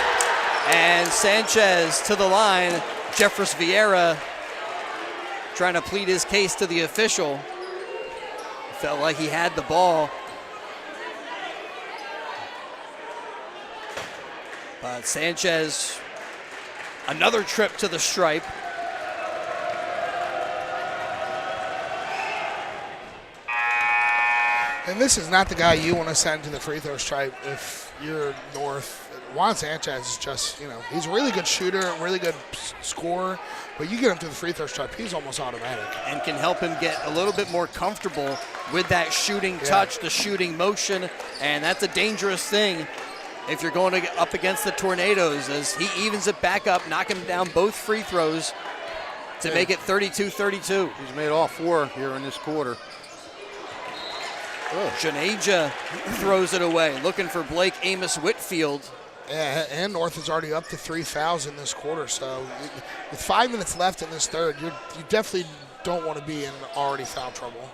S2: And Sanchez to the line. Jeffers Vieira trying to plead his case to the official. Felt like he had the ball. But Sanchez, another trip to the stripe.
S4: And this is not the guy you want to send to the free throw stripe if you're North. Juan Sanchez is just, he's a really good shooter, really good scorer, but you get him to the free throw stripe, he's almost automatic.
S2: And can help him get a little bit more comfortable with that shooting touch, the shooting motion, and that's a dangerous thing if you're going up against the Tornadoes, as he evens it back up, knocking down both free throws to make it 32-32.
S3: He's made all 4 here in this quarter.
S2: Janeja throws it away, looking for Blake Amos Whitfield.
S4: Yeah, and North is already up to 3 fouls in this quarter, so with 5 minutes left in this third, you definitely don't want to be in already foul trouble.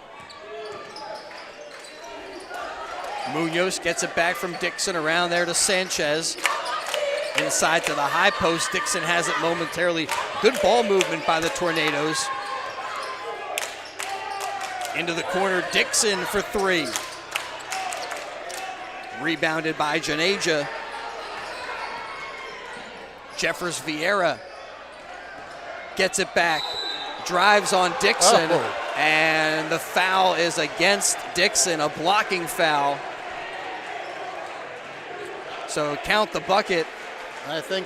S2: Munoz gets it back from Dixon around there to Sanchez. Inside to the high post, Dixon has it momentarily. Good ball movement by the Tornadoes. Into the corner, Dixon for 3. Rebounded by Janeja. Jeffers Vieira gets it back, drives on Dixon, and the foul is against Dixon, a blocking foul. So count the bucket.
S3: I think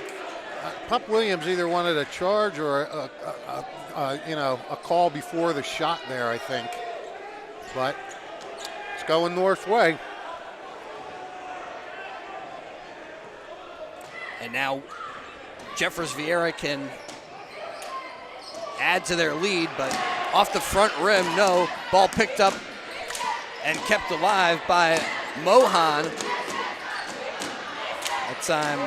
S3: Pup Williams either wanted a charge or a call before the shot there, I think. But it's going North way.
S2: And now Jeffers Vieira can add to their lead, but off the front rim, no. Ball picked up and kept alive by Mohan. That time,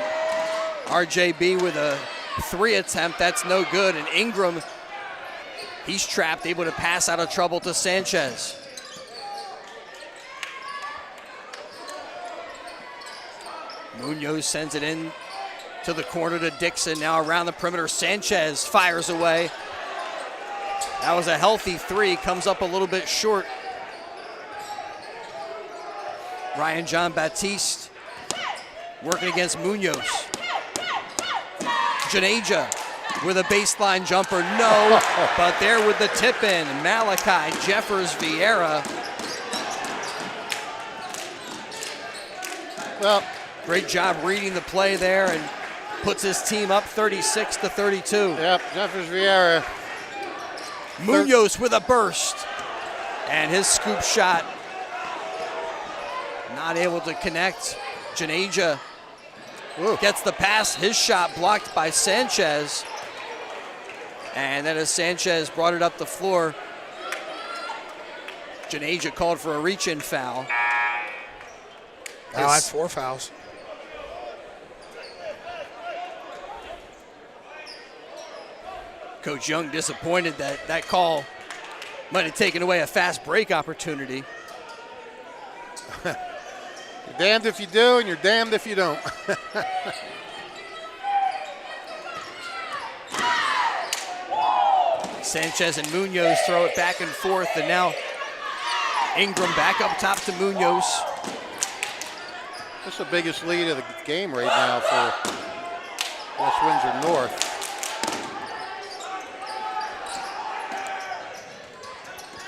S2: RJB with a 3 attempt, that's no good. And Ingram, he's trapped, able to pass out of trouble to Sanchez. Munoz sends it in to the corner to Dixon. Now around the perimeter, Sanchez fires away. That was a healthy 3, comes up a little bit short. Ryan Jean-Baptiste working against Munoz. Janeja with a baseline jumper, no, but there with the tip in, Malachi Jeffers Vieira.
S3: Well,
S2: great job reading the play there and puts his team up 36-32.
S3: Yep, Jeffers Vieira.
S2: Munoz with a burst. And his scoop shot not able to connect. Janeja gets the pass. His shot blocked by Sanchez. And then as Sanchez brought it up the floor, Janeja called for a reach-in foul.
S4: Now that's 4 fouls.
S2: Coach Young disappointed that that call might have taken away a fast break opportunity.
S3: You're damned if you do, and you're damned if you don't.
S2: Sanchez and Munoz throw it back and forth, and now Ingram back up top to Munoz.
S3: This is the biggest lead of the game right now for West Windsor North.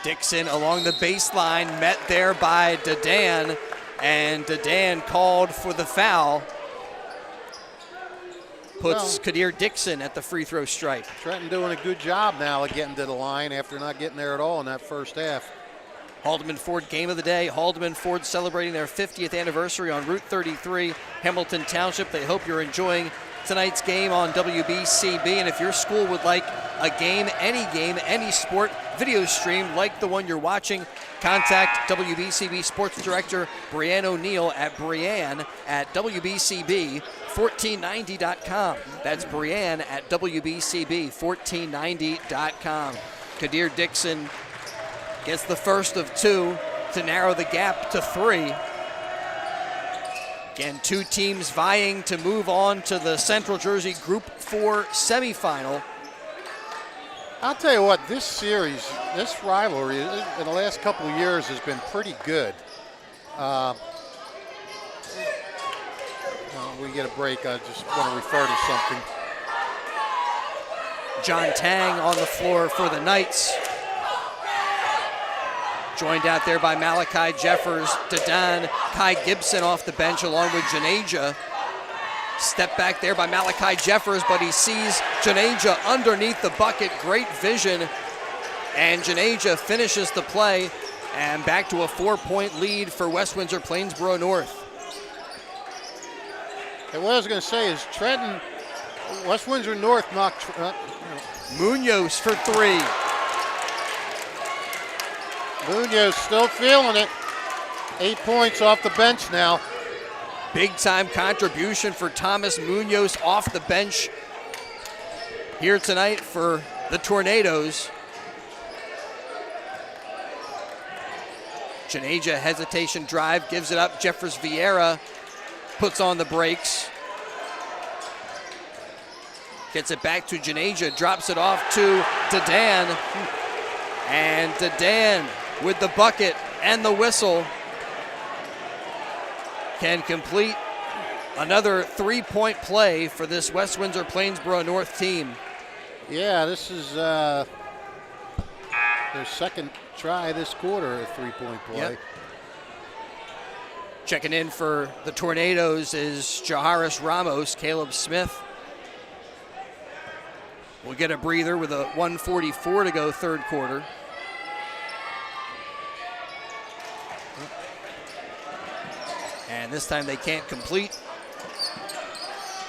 S2: Dixon along the baseline, met there by Dadan, And Dan called for the foul. Puts Kadir Dixon at the free throw stripe.
S3: Trenton doing a good job now of getting to the line after not getting there at all in that first half.
S2: Haldeman Ford game of the day. Haldeman Ford celebrating their 50th anniversary on Route 33, Hamilton Township. They hope you're enjoying tonight's game on WBCB. And if your school would like a game, any sport, video stream like the one you're watching, contact WBCB Sports Director Brianne O'Neill at WBCB1490.com. That's Brianne at WBCB1490.com. Kadir Dixon gets the first of two to narrow the gap to 3. Again, 2 teams vying to move on to the Central Jersey Group 4 semifinal.
S3: I'll tell you what, this series, this rivalry in the last couple of years has been pretty good. We get a break, I just want to refer to something.
S2: John Tang on the floor for the Knights. Joined out there by Malachi Jeffers, Dadan, Kai Gibson off the bench along with Janeja. Step back there by Malachi Jeffers, but he sees Janeja underneath the bucket. Great vision. And Janeja finishes the play, and back to a 4-point lead for West Windsor-Plainsboro North.
S3: And what I was going to say is Trenton, West Windsor North knocked
S2: Munoz for 3.
S3: Munoz still feeling it. 8 points off the bench now.
S2: Big time contribution for Thomas Munoz off the bench here tonight for the Tornadoes. Janeja hesitation drive, gives it up. Jeffers Vieira puts on the brakes. Gets it back to Janeja, drops it off to Dadan. And Dadan with the bucket and the whistle can complete another 3-point play for this West Windsor-Plainsboro North team.
S3: Yeah, this is their second try this quarter, a 3-point play.
S2: Yep. Checking in for the Tornadoes is Jaharis Ramos. Caleb Smith will get a breather with a 1:44 to go third quarter. And this time they can't complete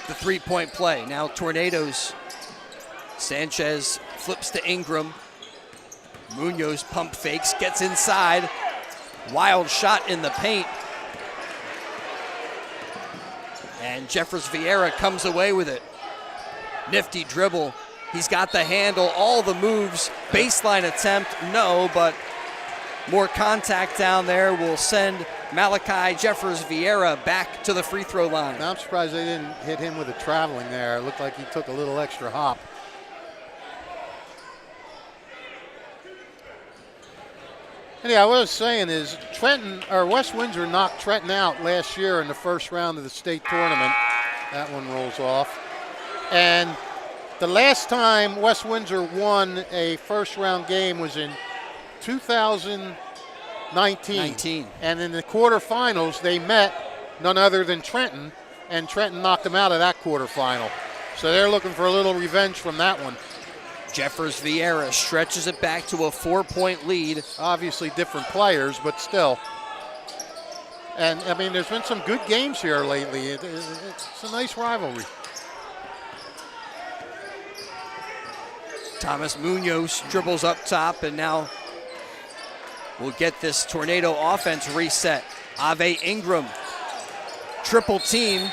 S2: the 3-point play. Now Tornadoes. Sanchez flips to Ingram. Munoz pump fakes, gets inside. Wild shot in the paint. And Jeffers Vieira comes away with it. Nifty dribble. He's got the handle, all the moves. Baseline attempt, no, but more contact down there will send Malachi Jeffers Vieira back to the free throw line.
S3: Now I'm surprised they didn't hit him with a traveling there. It looked like he took a little extra hop. Yeah, what I was saying is West Windsor knocked Trenton out last year in the first round of the state tournament. That one rolls off. And the last time West Windsor won a first round game was in 2019. And in the quarterfinals, they met none other than Trenton, and Trenton knocked them out of that quarterfinal. So they're looking for a little revenge from that one.
S2: Jeffers Vieira stretches it back to a 4-point lead.
S3: Obviously different players, but still. And, I mean, there's been some good games here lately. It's a nice rivalry.
S2: Thomas Munoz dribbles up top, and now we'll get this Tornado offense reset. Ave Ingram triple teamed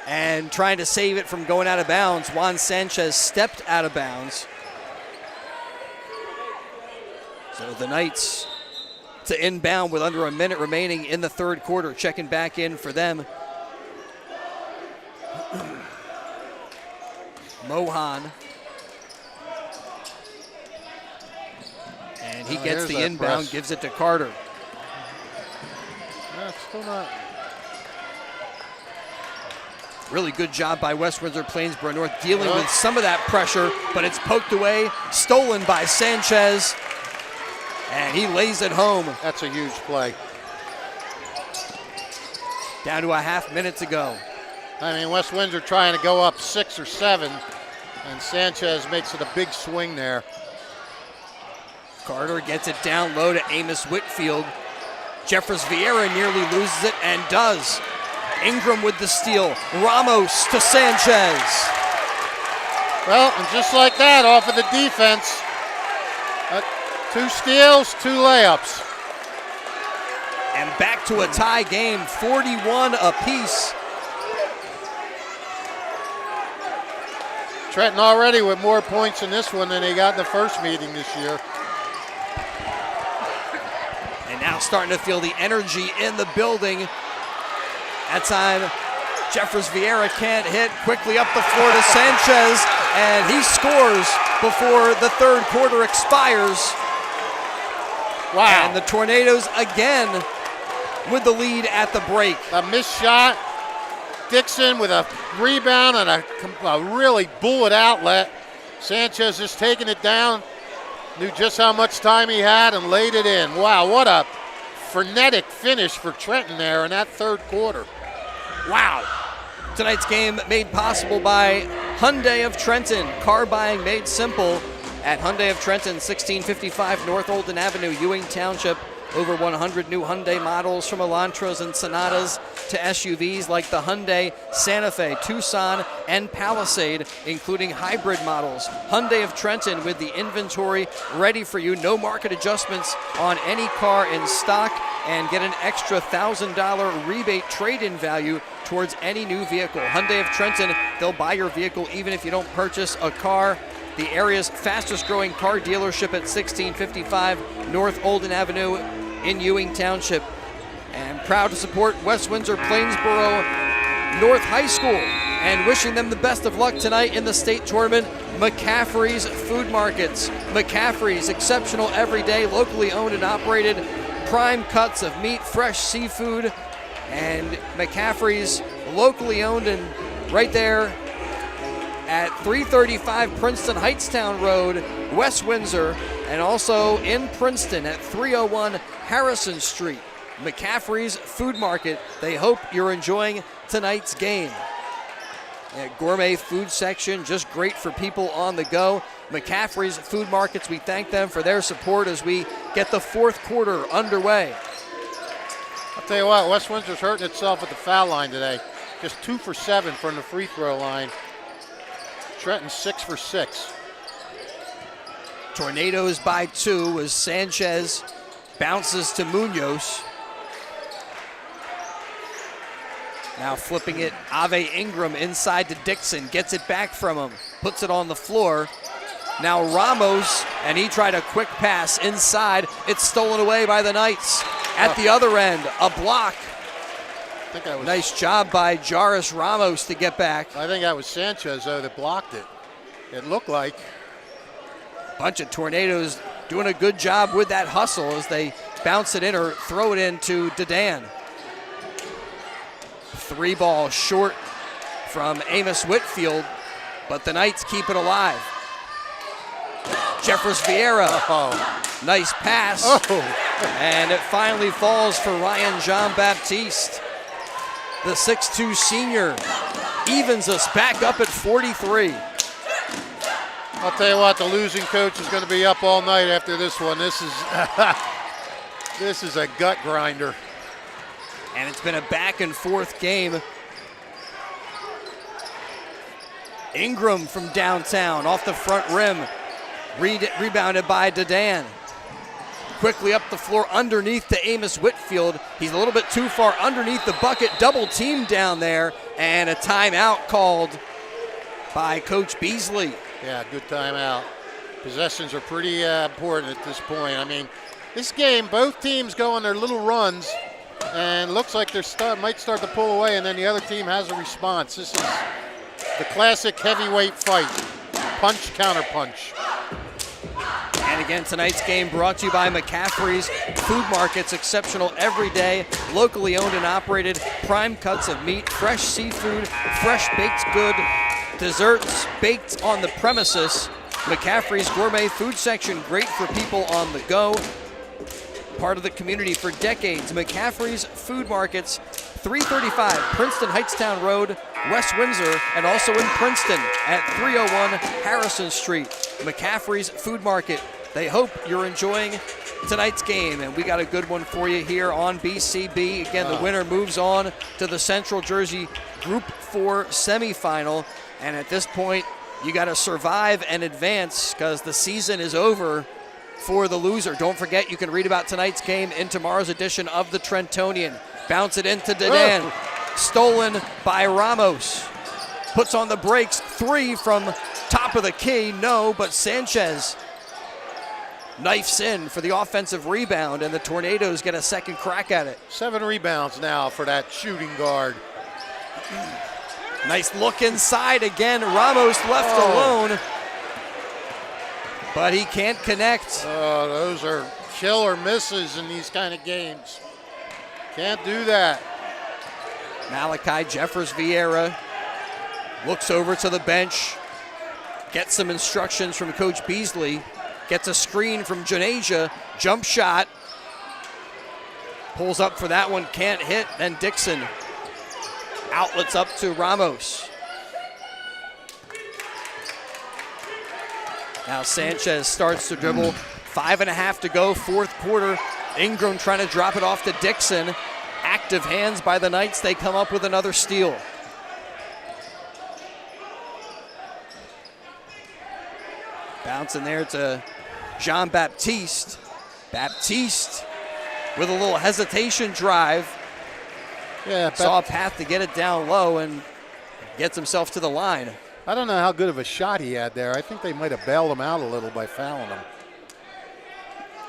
S2: and trying to save it from going out of bounds. Juan Sanchez stepped out of bounds. So the Knights to inbound with under a minute remaining in the third quarter. Checking back in for them. Mohan. And he gets the inbound,
S3: press.
S2: gives it to Carter.
S3: It's still not.
S2: Really good job by West Windsor-Plainsboro North dealing with some of that pressure, but it's poked away, stolen by Sanchez, and he lays it home.
S3: That's a huge play.
S2: Down to a half minute to go.
S3: I mean, West Windsor trying to go up 6 or 7, and Sanchez makes it a big swing there.
S2: Carter gets it down low to Amos Whitfield. Jeffers Vieira nearly loses it and does. Ingram with the steal. Ramos to Sanchez.
S3: Well, and just like that, off of the defense, 2 steals, 2 layups.
S2: And back to a tie game, 41 apiece.
S3: Trenton already with more points in this one than they got in the first meeting this year.
S2: And now starting to feel the energy in the building. That time, Jeffers Vieira can't hit. Quickly up the floor to Sanchez, and he scores before the third quarter expires.
S3: Wow.
S2: And the Tornadoes again with the lead at the break.
S3: A missed shot. Dixon with a rebound and a really bullet outlet. Sanchez just taking it down. Knew just how much time he had and laid it in. Wow, what a frenetic finish for Trenton there in that third quarter.
S2: Wow. Tonight's game made possible by Hyundai of Trenton. Car buying made simple at Hyundai of Trenton, 1655 North Olden Avenue, Ewing Township. Over 100 new Hyundai models, from Elantras and Sonatas to SUVs like the Hyundai Santa Fe, Tucson, and Palisade, including hybrid models. Hyundai of Trenton with the inventory ready for you. No market adjustments on any car in stock, and get an extra $1,000 rebate trade-in value towards any new vehicle. Hyundai of Trenton, they'll buy your vehicle even if you don't purchase a car. The area's fastest growing car dealership at 1655 North Olden Avenue in Ewing Township. And proud to support West Windsor-Plainsboro North High School, and wishing them the best of luck tonight in the state tournament. McCaffrey's Food Markets. McCaffrey's, exceptional every day, locally owned and operated. Prime cuts of meat, fresh seafood, and McCaffrey's locally owned and right there at 335 Princeton Heightstown Road, West Windsor, and also in Princeton at 301 Harrison Street. McCaffrey's Food Market. They hope you're enjoying tonight's game. Gourmet food section, just great for people on the go. McCaffrey's Food Markets, we thank them for their support as we get the fourth quarter underway.
S3: I'll tell you what, West Windsor's hurting itself at the foul line today. Just 2 for 7 from the free throw line. Trenton 6 for 6.
S2: Tornadoes by 2 as Sanchez bounces to Munoz. Now flipping it, Ave Ingram inside to Dixon, gets it back from him, puts it on the floor. Now Ramos, and he tried a quick pass inside. It's stolen away by the Knights. At the other end, a block.
S3: I think that was,
S2: nice job by Jairus Ramos to get back.
S3: I think that was Sanchez, though, that blocked it. It looked like.
S2: Bunch of Tornadoes doing a good job with that hustle as they bounce it in or throw it into Dedan. 3 ball short from Amos Whitfield, but the Knights keep it alive. Jeffers Vieira, nice pass, and it finally falls for Ryan Jean-Baptiste. The 6'2 senior evens us back up at 43.
S3: I'll tell you what, the losing coach is going to be up all night after this one. This is this is a gut grinder.
S2: And it's been a back and forth game. Ingram from downtown off the front rim, rebounded by Dedan. Quickly up the floor underneath to Amos Whitfield. He's a little bit too far underneath the bucket, double teamed down there, and a timeout called by Coach Beasley.
S3: Yeah, good timeout. Possessions are pretty important at this point. I mean, this game, both teams go on their little runs, and looks like they might start to pull away, and then the other team has a response. This is the classic heavyweight fight, punch, counter punch.
S2: And again, tonight's game brought to you by McCaffrey's Food Markets, exceptional every day, locally owned and operated, prime cuts of meat, fresh seafood, fresh baked good, desserts baked on the premises. McCaffrey's Gourmet Food Section, great for people on the go. Part of the community for decades. McCaffrey's Food Markets, 335 Princeton Heightstown Road, West Windsor, and also in Princeton at 301 Harrison Street. McCaffrey's Food Market. They hope you're enjoying tonight's game, and we got a good one for you here on BCB. Again, the winner moves on to the Central Jersey Group 4 semifinal, and at this point, you got to survive and advance because the season is over for the loser. Don't forget, you can read about tonight's game in tomorrow's edition of the Trentonian. Bounce it into Dedan. Stolen by Ramos. Puts on the brakes. 3 from top of the key. No, but Sanchez knifes in for the offensive rebound, and the Tornadoes get a second crack at it.
S3: 7 rebounds now for that shooting guard.
S2: Nice look inside again. Ramos left alone, but he can't connect.
S3: Oh, those are killer misses in these kind of games. Can't do that.
S2: Malachi Jeffers Vieira looks over to the bench, gets some instructions from Coach Beasley, gets a screen from Janasia, jump shot, pulls up for that one, can't hit, then Dixon outlets up to Ramos. Now Sanchez starts to dribble, 5.5 to go, fourth quarter. Ingram trying to drop it off to Dixon. Active hands by the Knights. They come up with another steal. Bouncing there to Jean-Baptiste. Baptiste with a little hesitation drive.
S3: Yeah,
S2: saw a path to get it down low and gets himself to the line.
S3: I don't know how good of a shot he had there. I think they might have bailed him out a little by fouling him.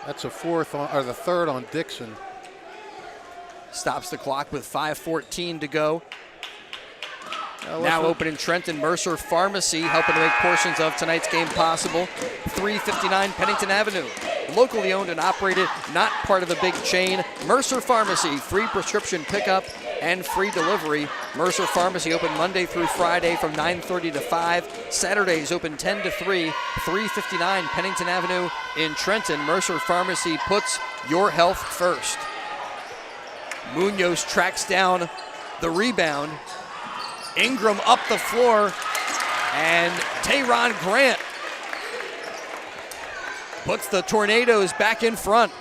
S3: That's the third on Dixon.
S2: Stops the clock with 5:14 to go. Now open in Trenton, Mercer Pharmacy, helping to make portions of tonight's game possible. 359 Pennington Avenue. Locally owned and operated, not part of the big chain. Mercer Pharmacy, free prescription pickup and free delivery. Mercer Pharmacy open Monday through Friday from 9:30 to 5. Saturdays open 10 to 3. 359 Pennington Avenue in Trenton. Mercer Pharmacy puts your health first. Munoz tracks down the rebound. Ingram up the floor, and Tehran Grant puts the Tornadoes back in front.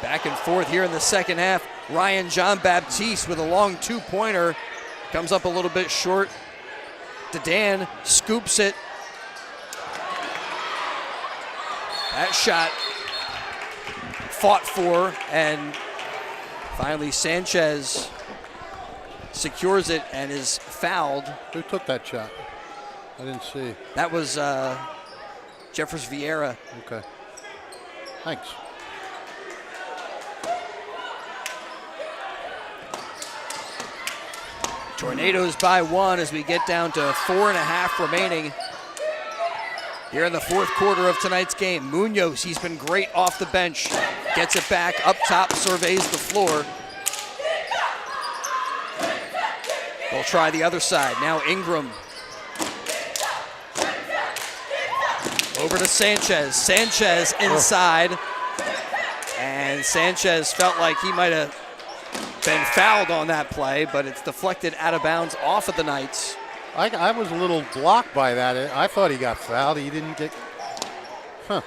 S2: Back and forth here in the second half. Ryan Jean-Baptiste with a long two-pointer. Comes up a little bit short. Dedan scoops it. That shot fought for, and finally Sanchez secures it and is fouled.
S3: Who took that shot? I didn't see.
S2: That was Jeffers Vieira.
S3: Okay. Thanks.
S2: Tornadoes by 1 as we get down to 4.5 remaining here in the fourth quarter of tonight's game. Munoz, he's been great off the bench. Gets it back up top, surveys the floor. They'll try the other side. Now Ingram. Over to Sanchez. Sanchez inside. And Sanchez felt like he might have been fouled on that play, but it's deflected out of bounds off of the Knights.
S3: I was a little blocked by that. I thought he got fouled. He didn't get. Huh.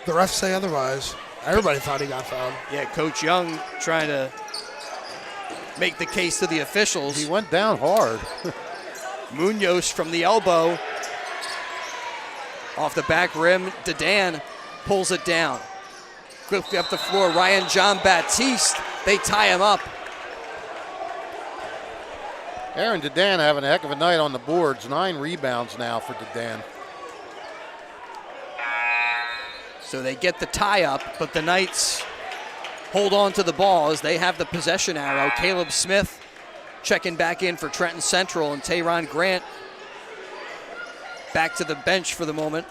S4: The refs say otherwise. Everybody thought he got fouled.
S2: Yeah, Coach Young trying to make the case to the officials.
S3: He went down hard.
S2: Munoz from the elbow. Off the back rim, Dedan pulls it down. Quickly up the floor, Ryan Jean-Baptiste. They tie him up.
S3: Aaron Dedan having a heck of a night on the boards. 9 rebounds now for Dedan.
S2: So they get the tie up, but the Knights hold on to the ball as they have the possession arrow. Caleb Smith checking back in for Trenton Central, and Tehran Grant back to the bench for the moment.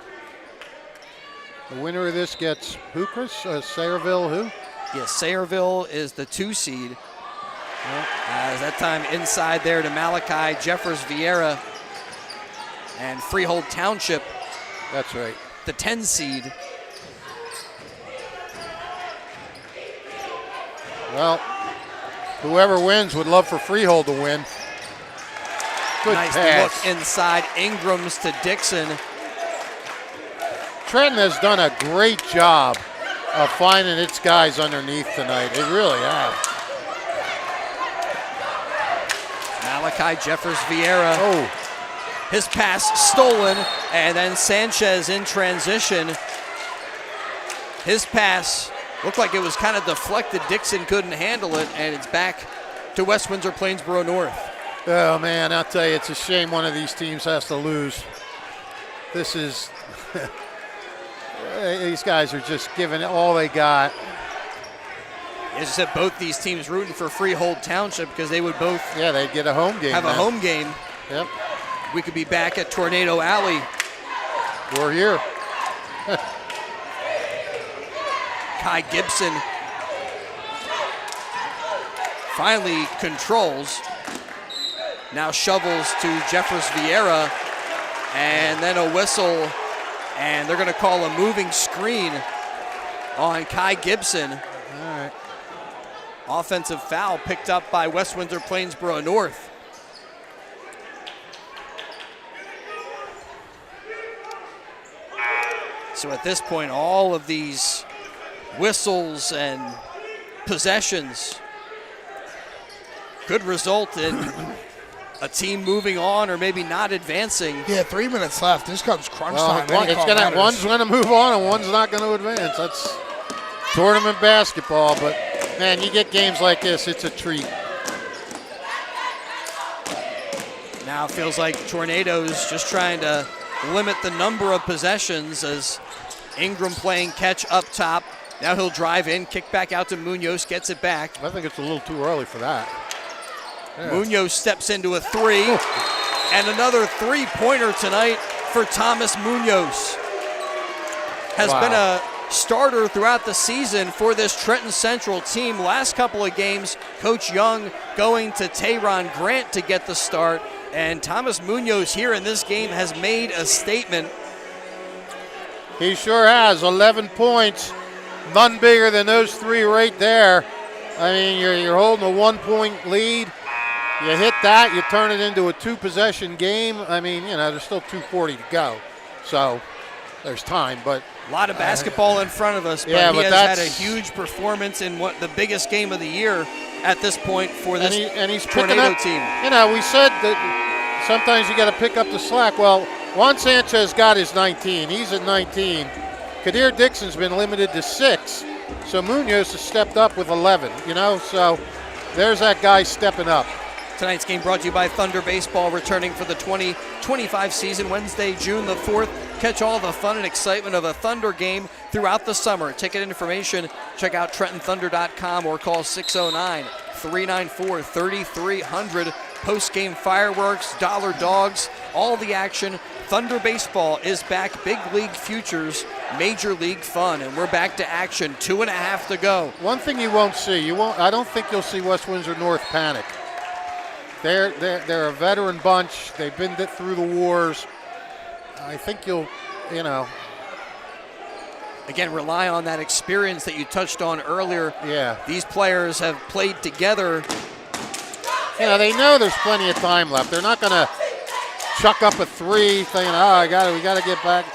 S3: The winner of this gets who, Chris? Sayreville who?
S2: Yes, Sayreville is the 2 seed. As that time inside there to Malachi Jeffers Vieira and Freehold Township.
S3: That's right.
S2: The 10 seed.
S3: Well, whoever wins would love for Freehold to win. Good
S2: Nice
S3: pass.
S2: look inside. Ingrams to Dixon.
S3: Trenton has done a great job of finding its guys underneath tonight. They really have.
S2: Malachi Jeffers Vieira.
S3: Oh,
S2: His pass stolen, and then Sanchez in transition. His pass looked like it was kind of deflected. Dixon couldn't handle it, and it's back to West Windsor-Plainsboro North.
S3: oh man, I'll tell you, it's a shame one of these teams has to lose. This is, these guys are just giving it all they got.
S2: As I said, both these teams rooting for Freehold Township because they would both
S3: Yeah, they get a home game.
S2: have a
S3: then.
S2: home game.
S3: Yep,
S2: We could be back at Tornado Alley.
S3: we're here.
S2: Kai Gibson finally controls. Now shovels to Jeffers Vieira, and then a whistle, and they're going to call a moving screen on Kai Gibson.
S3: All right.
S2: Offensive foul picked up by West Windsor-Plainsboro North. So at this point, all of these whistles and possessions could result in a team moving on or maybe not advancing.
S4: Yeah, 3 minutes left. This comes crunch
S3: Well,
S4: time. Any call matters.
S3: one's going to move on and one's not going to advance. That's tournament basketball, but man, you get games like this, it's a treat.
S2: Now it feels like Tornadoes just trying to limit the number of possessions as Ingram playing catch up top. Now he'll drive in, kick back out to Munoz, gets it back.
S3: I think it's a little too early for that. Yeah.
S2: Munoz steps into a three, and another three-pointer tonight for Thomas Munoz. Has
S3: Wow.
S2: been a starter throughout the season for this Trenton Central team. Last couple of games, Coach Young going to Tayron Grant to get the start, and Thomas Munoz here in this game has made a statement.
S3: He sure has. 11 points. None bigger than those three right there. I mean, you're holding a 1 point lead. You hit that, you turn it into a 2-possession game. I mean, you know, there's still 2:40 to go. So there's time, but
S2: A lot of basketball in front of us, but
S3: yeah,
S2: he
S3: but
S2: has had a
S3: that's-
S2: huge performance in what the biggest game of the year at this point for this
S3: and he's picking
S2: Tornado
S3: up,
S2: team.
S3: You know, we said that sometimes you got to pick up the slack. Well, Juan Sanchez got his 19. He's at 19. Kadir Dixon's been limited to 6. So Munoz has stepped up with 11, you know. So there's that guy stepping up.
S2: Tonight's game brought to you by Thunder Baseball, returning for the 2025 season Wednesday, June the 4th. Catch all the fun and excitement of a Thunder game throughout the summer. Ticket information, check out TrentonThunder.com or call 609-394-3300. Post-game fireworks, dollar dogs, all the action. Thunder Baseball is back. Big League Futures, Major League Fun, and we're back to action. 2.5 to go.
S3: One thing you won't see, I don't think you'll see West Windsor North panic. They're a veteran bunch. They've been through the wars. I think you'll, you know.
S2: Again, rely on that experience that you touched on earlier.
S3: Yeah.
S2: These players have played together.
S3: You know, they know there's plenty of time left. They're not going to chuck up a three thinking, oh, we got to get back.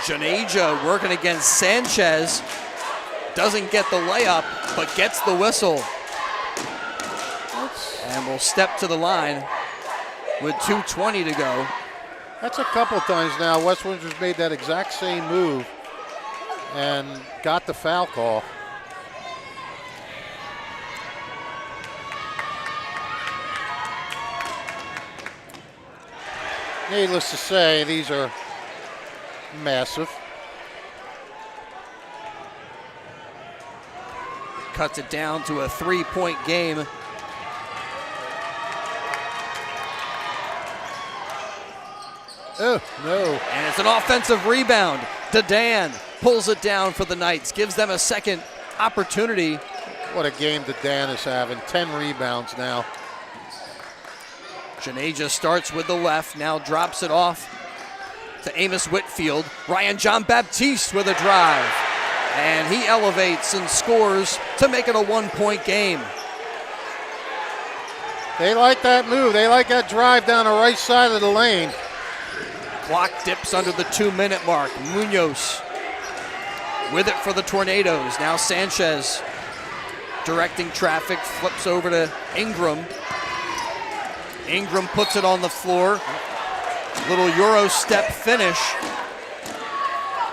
S2: Janeja working against Sanchez. Doesn't get the layup, but gets the whistle. And will step to the line with 2:20 to go.
S3: That's a couple times now. West Windsor's made that exact same move and got the foul call. Needless to say, these are massive.
S2: Cuts it down to a 3-point game.
S3: Oh, no.
S2: And it's an offensive rebound. Dadan pulls it down for the Knights, gives them a second opportunity.
S3: What a game Dadan is having. 10 rebounds now.
S2: Janeja starts with the left, now drops it off to Amos Whitfield. Ryan John Baptiste with a drive. And he elevates and scores to make it a 1-point game.
S3: They like that move. They like that drive down the right side of the lane.
S2: Clock dips under the 2-minute mark. Munoz with it for the Tornadoes. Now Sanchez directing traffic, flips over to Ingram. Ingram puts it on the floor. Little Euro step finish.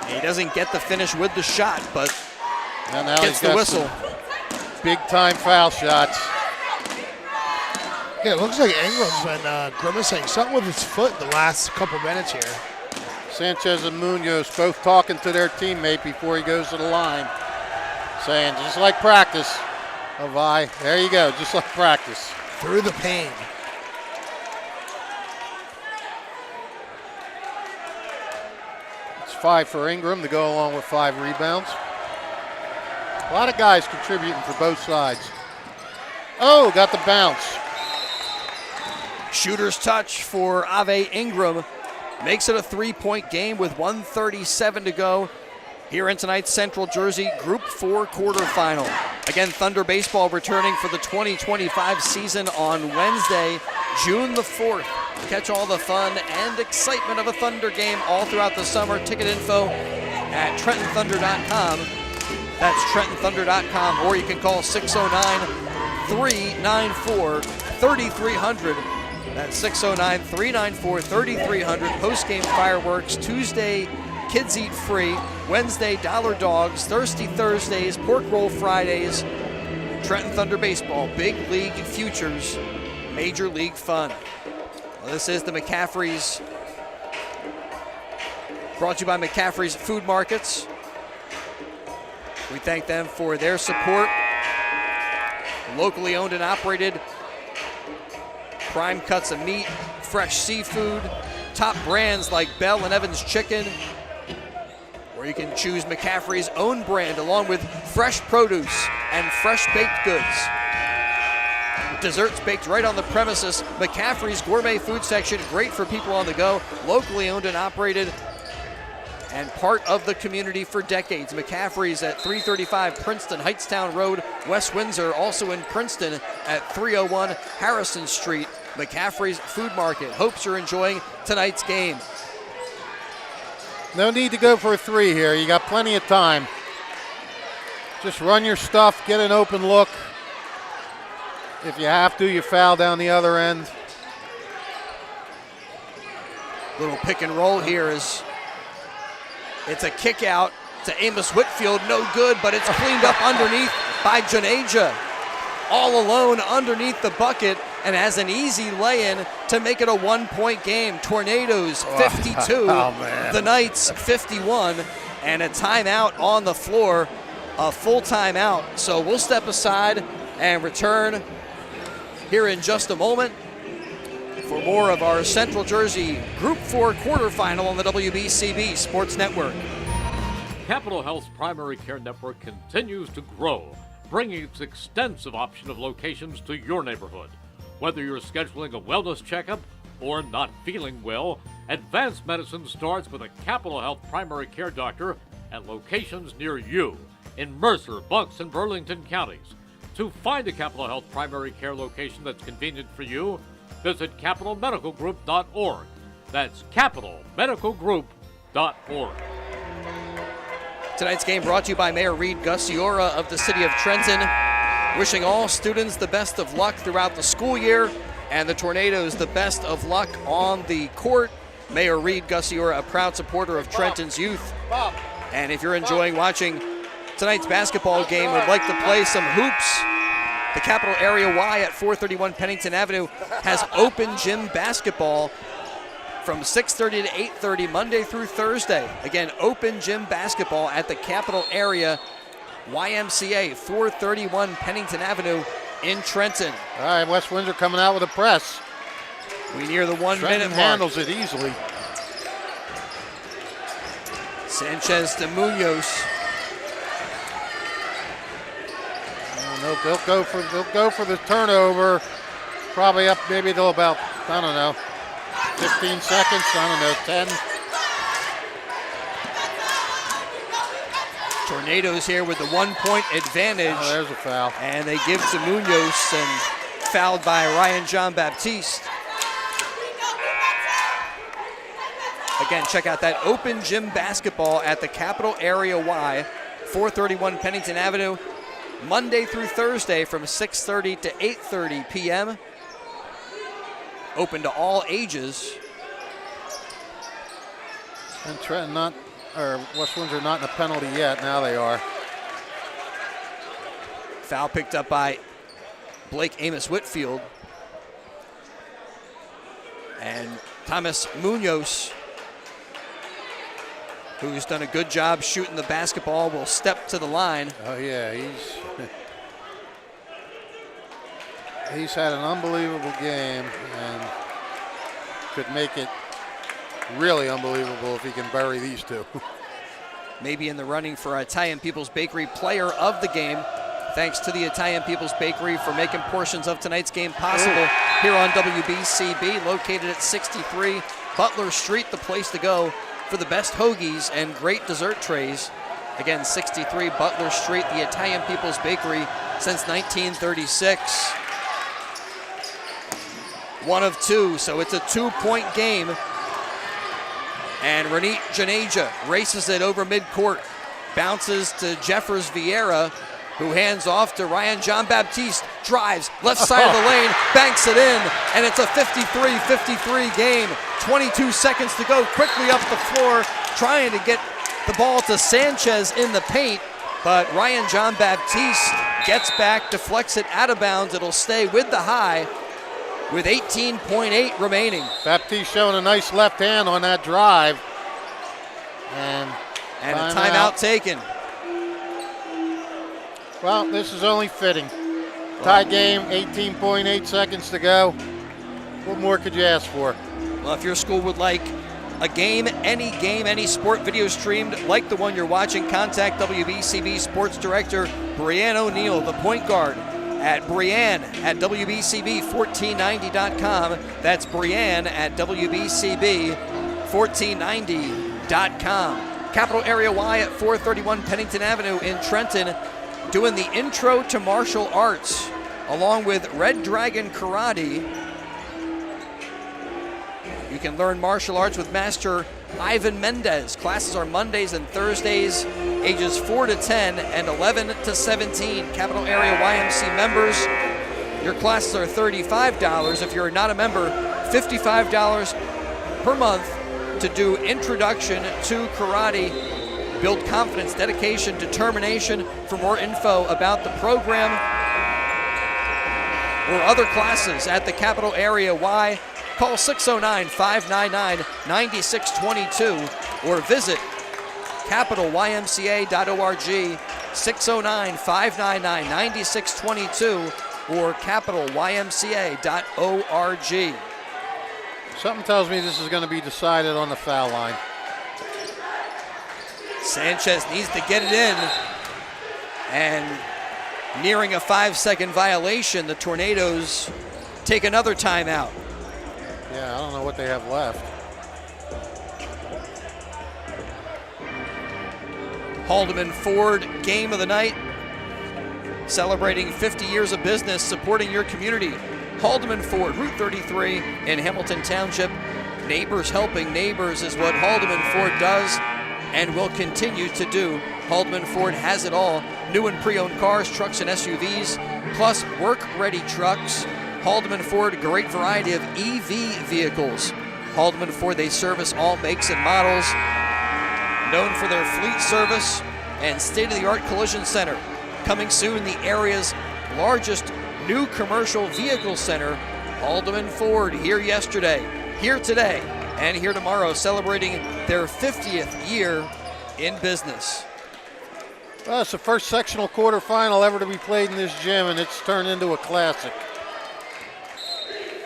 S2: He doesn't get the finish with the shot, but gets the whistle.
S3: Big time foul shots.
S4: Yeah, it looks like Ingram's been grimacing something with his foot the last couple minutes here.
S3: Sanchez and Munoz both talking to their teammate before he goes to the line, saying, just like practice, Avi. There you go, just like practice.
S4: Through the pain.
S3: It's 5 for Ingram to go along with 5 rebounds. A lot of guys contributing for both sides. Oh, got the bounce.
S2: Shooter's touch for Ave Ingram makes it a 3-point game with 1:37 to go here in tonight's Central Jersey Group 4 quarterfinal. Again, Thunder Baseball returning for the 2025 season on Wednesday, June the 4th. Catch all the fun and excitement of a Thunder game all throughout the summer. Ticket info at TrentonThunder.com. That's TrentonThunder.com, or you can call 609-394-3300. That's 609-394-3300. Post-game fireworks. Tuesday, kids eat free. Wednesday, dollar dogs. Thirsty Thursdays, pork roll Fridays. Trenton Thunder Baseball, big league futures, major league fun. Well, this is the McCaffrey's, brought to you by McCaffrey's Food Markets. We thank them for their support. Locally owned and operated. Prime cuts of meat, fresh seafood, top brands like Bell and Evans Chicken. Or you can choose McCaffrey's own brand along with fresh produce and fresh baked goods. Desserts baked right on the premises. McCaffrey's Gourmet Food Section, great for people on the go. Locally owned and operated and part of the community for decades. McCaffrey's at 335 Princeton Heightstown Road, West Windsor. Also in Princeton at 301 Harrison Street. McCaffrey's Food Market. Hopes you're enjoying tonight's game.
S3: No need to go for a 3 here. You got plenty of time. Just run your stuff, get an open look. If you have to, you foul down the other end.
S2: Little pick and roll here is, it's a kick out to Amos Whitfield. No good, but it's cleaned up underneath by Janeja. All alone underneath the bucket and has an easy lay-in to make it a 1-point game. Tornadoes 52, the Knights 51, and a timeout on the floor, a full timeout. So we'll step aside and return here in just a moment for more of our Central Jersey Group 4 quarterfinal on the WBCB Sports Network.
S1: Capital Health's primary care network continues to grow, bringing its extensive option of locations to your neighborhood. Whether you're scheduling a wellness checkup or not feeling well, advanced medicine starts with a Capital Health primary care doctor at locations near you in Mercer, Bucks, and Burlington counties. To find a Capital Health primary care location that's convenient for you, visit capitalmedicalgroup.org. That's capitalmedicalgroup.org.
S2: Tonight's game brought to you by Mayor Reed Gussiora of the City of Trenton, wishing all students the best of luck throughout the school year and the Tornadoes the best of luck on the court. Mayor Reed Gussiora, a proud supporter of Trenton's youth. And if you're enjoying watching tonight's basketball game, would like to play some hoops, the Capital Area Y at 431 Pennington Avenue has open gym basketball from 6:30 to 8:30 Monday through Thursday. Again, open gym basketball at the Capital Area YMCA, 431 Pennington Avenue in Trenton.
S3: All right, West Windsor coming out with a press.
S2: We near the 1 minute mark.
S3: Handles it easily.
S2: Sanchez to Munoz.
S3: They'll go for the turnover. Probably up maybe till about, I don't know, 15 seconds, I don't know, 10.
S2: Tornadoes here with the 1-point advantage.
S3: Oh, there's a foul.
S2: And they give to Munoz, and fouled by Ryan Jean-Baptiste. Again, check out that open gym basketball at the Capital Area Y, 431 Pennington Avenue, Monday through Thursday from 6:30 to 8:30 p.m. Open to all ages.
S3: And Trenton West Windsor not in a penalty yet. Now they are.
S2: Foul picked up by Blake Amos Whitfield. And Thomas Munoz, who's done a good job shooting the basketball, will step to the line.
S3: Oh yeah, he's had an unbelievable game and could make it really unbelievable if he can bury these two.
S2: Maybe in the running for Italian People's Bakery Player of the Game. Thanks to the Italian People's Bakery for making portions of tonight's game possible here on WBCB, located at 63 Butler Street, the place to go for the best hoagies and great dessert trays. Again, 63 Butler Street, the Italian People's Bakery since 1936. 1 of 2, so it's a 2-point game. And Renee Janeja races it over midcourt, bounces to Jeffers Vieira, who hands off to Ryan Jean-Baptiste, drives left side of the lane, banks it in, and it's a 53-53 game. 22 seconds to go, quickly up the floor, trying to get the ball to Sanchez in the paint, but Ryan Jean-Baptiste gets back, deflects it out of bounds. It'll stay with the high with 18.8 remaining.
S3: Baptiste showing a nice left hand on that drive. And
S2: a timeout taken.
S3: Well, this is only fitting. Tie game, 18.8 seconds to go. What more could you ask for?
S2: Well, if your school would like a game, any sport video streamed like the one you're watching, contact WBCB Sports Director Brianne O'Neill, the point guard, at Brianne at WBCB1490.com. That's Brianne at WBCB1490.com. Capital Area Y at 431 Pennington Avenue in Trenton, doing the intro to martial arts along with Red Dragon Karate. You can learn martial arts with Master Ivan Mendez. Classes are Mondays and Thursdays, ages 4 to 10 and 11 to 17. Capital Area YMC members, your classes are $35. If you're not a member, $55 per month to do introduction to karate. Build confidence, dedication, determination. For more info about the program or other classes at the Capital Area Y, call 609-599-9622 or visit capitalymca.org, 609-599-9622 or capitalymca.org.
S3: Something tells me this is going to be decided on the foul line.
S2: Sanchez needs to get it in, and nearing a 5-second violation, the Tornadoes take another timeout.
S3: Yeah, I don't know what they have left.
S2: Haldeman Ford game of the night, celebrating 50 years of business, supporting your community. Haldeman Ford, Route 33 in Hamilton Township. Neighbors helping neighbors is what Haldeman Ford does and will continue to do. Haldeman Ford has it all. New and pre-owned cars, trucks, and SUVs, plus work-ready trucks. Haldeman Ford, great variety of EV vehicles. Haldeman Ford, they service all makes and models. Known for their fleet service and state-of-the-art collision center. Coming soon, the area's largest new commercial vehicle center. Haldeman Ford, here yesterday, here today, and here tomorrow, celebrating their 50th year in business.
S3: Well, it's the first sectional quarterfinal ever to be played in this gym, and it's turned into a classic.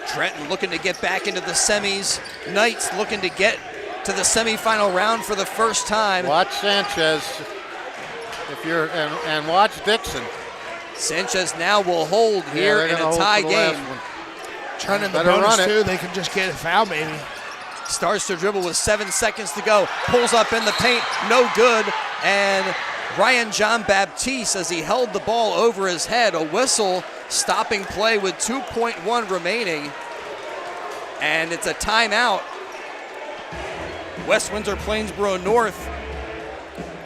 S2: Trenton looking to get back into the semis. Knights looking to get to the semifinal round for the first time.
S3: Watch Sanchez, and watch Dixon.
S2: Sanchez now will hold here in a tie game.
S4: Trenton the bonus too, they can just get a foul maybe.
S2: Starts to dribble with 7 seconds to go. Pulls up in the paint, no good. And Ryan John Baptiste as he held the ball over his head. A whistle stopping play with 2.1 remaining. And it's a timeout. West Windsor-Plainsboro North.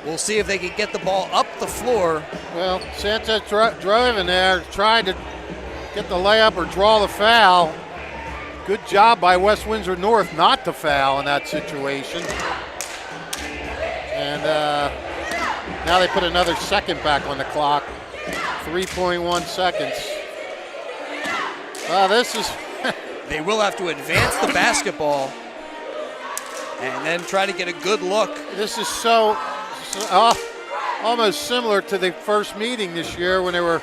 S2: We'll see if they can get the ball up the floor.
S3: Well, Sanchez driving there, trying to get the layup or draw the foul. Good job by West Windsor North not to foul in that situation. And now they put another second back on the clock. 3.1 seconds. This is...
S2: They will have to advance the basketball and then try to get a good look.
S3: This is almost similar to the first meeting this year when there were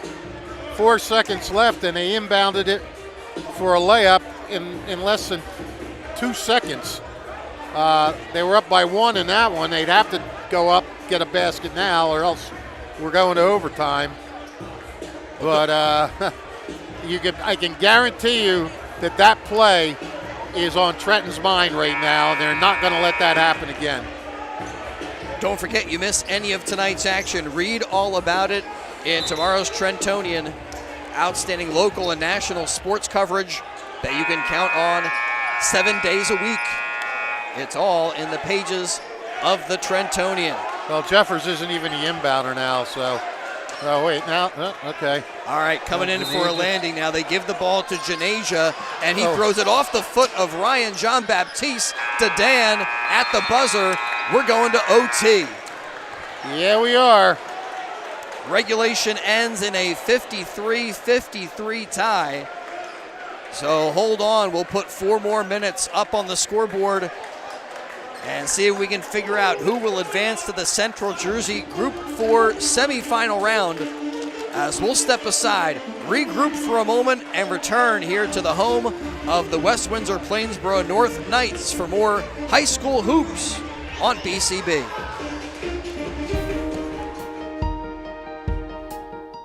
S3: 4 seconds left and they inbounded it for a layup in less than 2 seconds. They were up by 1 in that one. They'd have to go up, get a basket now, or else we're going to overtime. But I can guarantee you that play is on Trenton's mind right now. They're not going to let that happen again.
S2: Don't forget, you miss any of tonight's action. Read all about it in tomorrow's Trentonian. Outstanding local and national sports coverage that you can count on 7 days a week. It's all in the pages of the Trentonian.
S3: Well, Jeffers isn't even the inbounder now, so. Oh, wait, now, okay.
S2: All right, coming in for a landing now. They give the ball to Janasia, and he throws it off the foot of Ryan John Baptiste to Dan at the buzzer. We're going to OT.
S3: Yeah, we are.
S2: Regulation ends in a 53-53 tie. So hold on, we'll put 4 more minutes up on the scoreboard and see if we can figure out who will advance to the Central Jersey Group 4 semifinal round. As we'll step aside, regroup for a moment, and return here to the home of the West Windsor-Plainsboro North Knights for more high school hoops on BCB.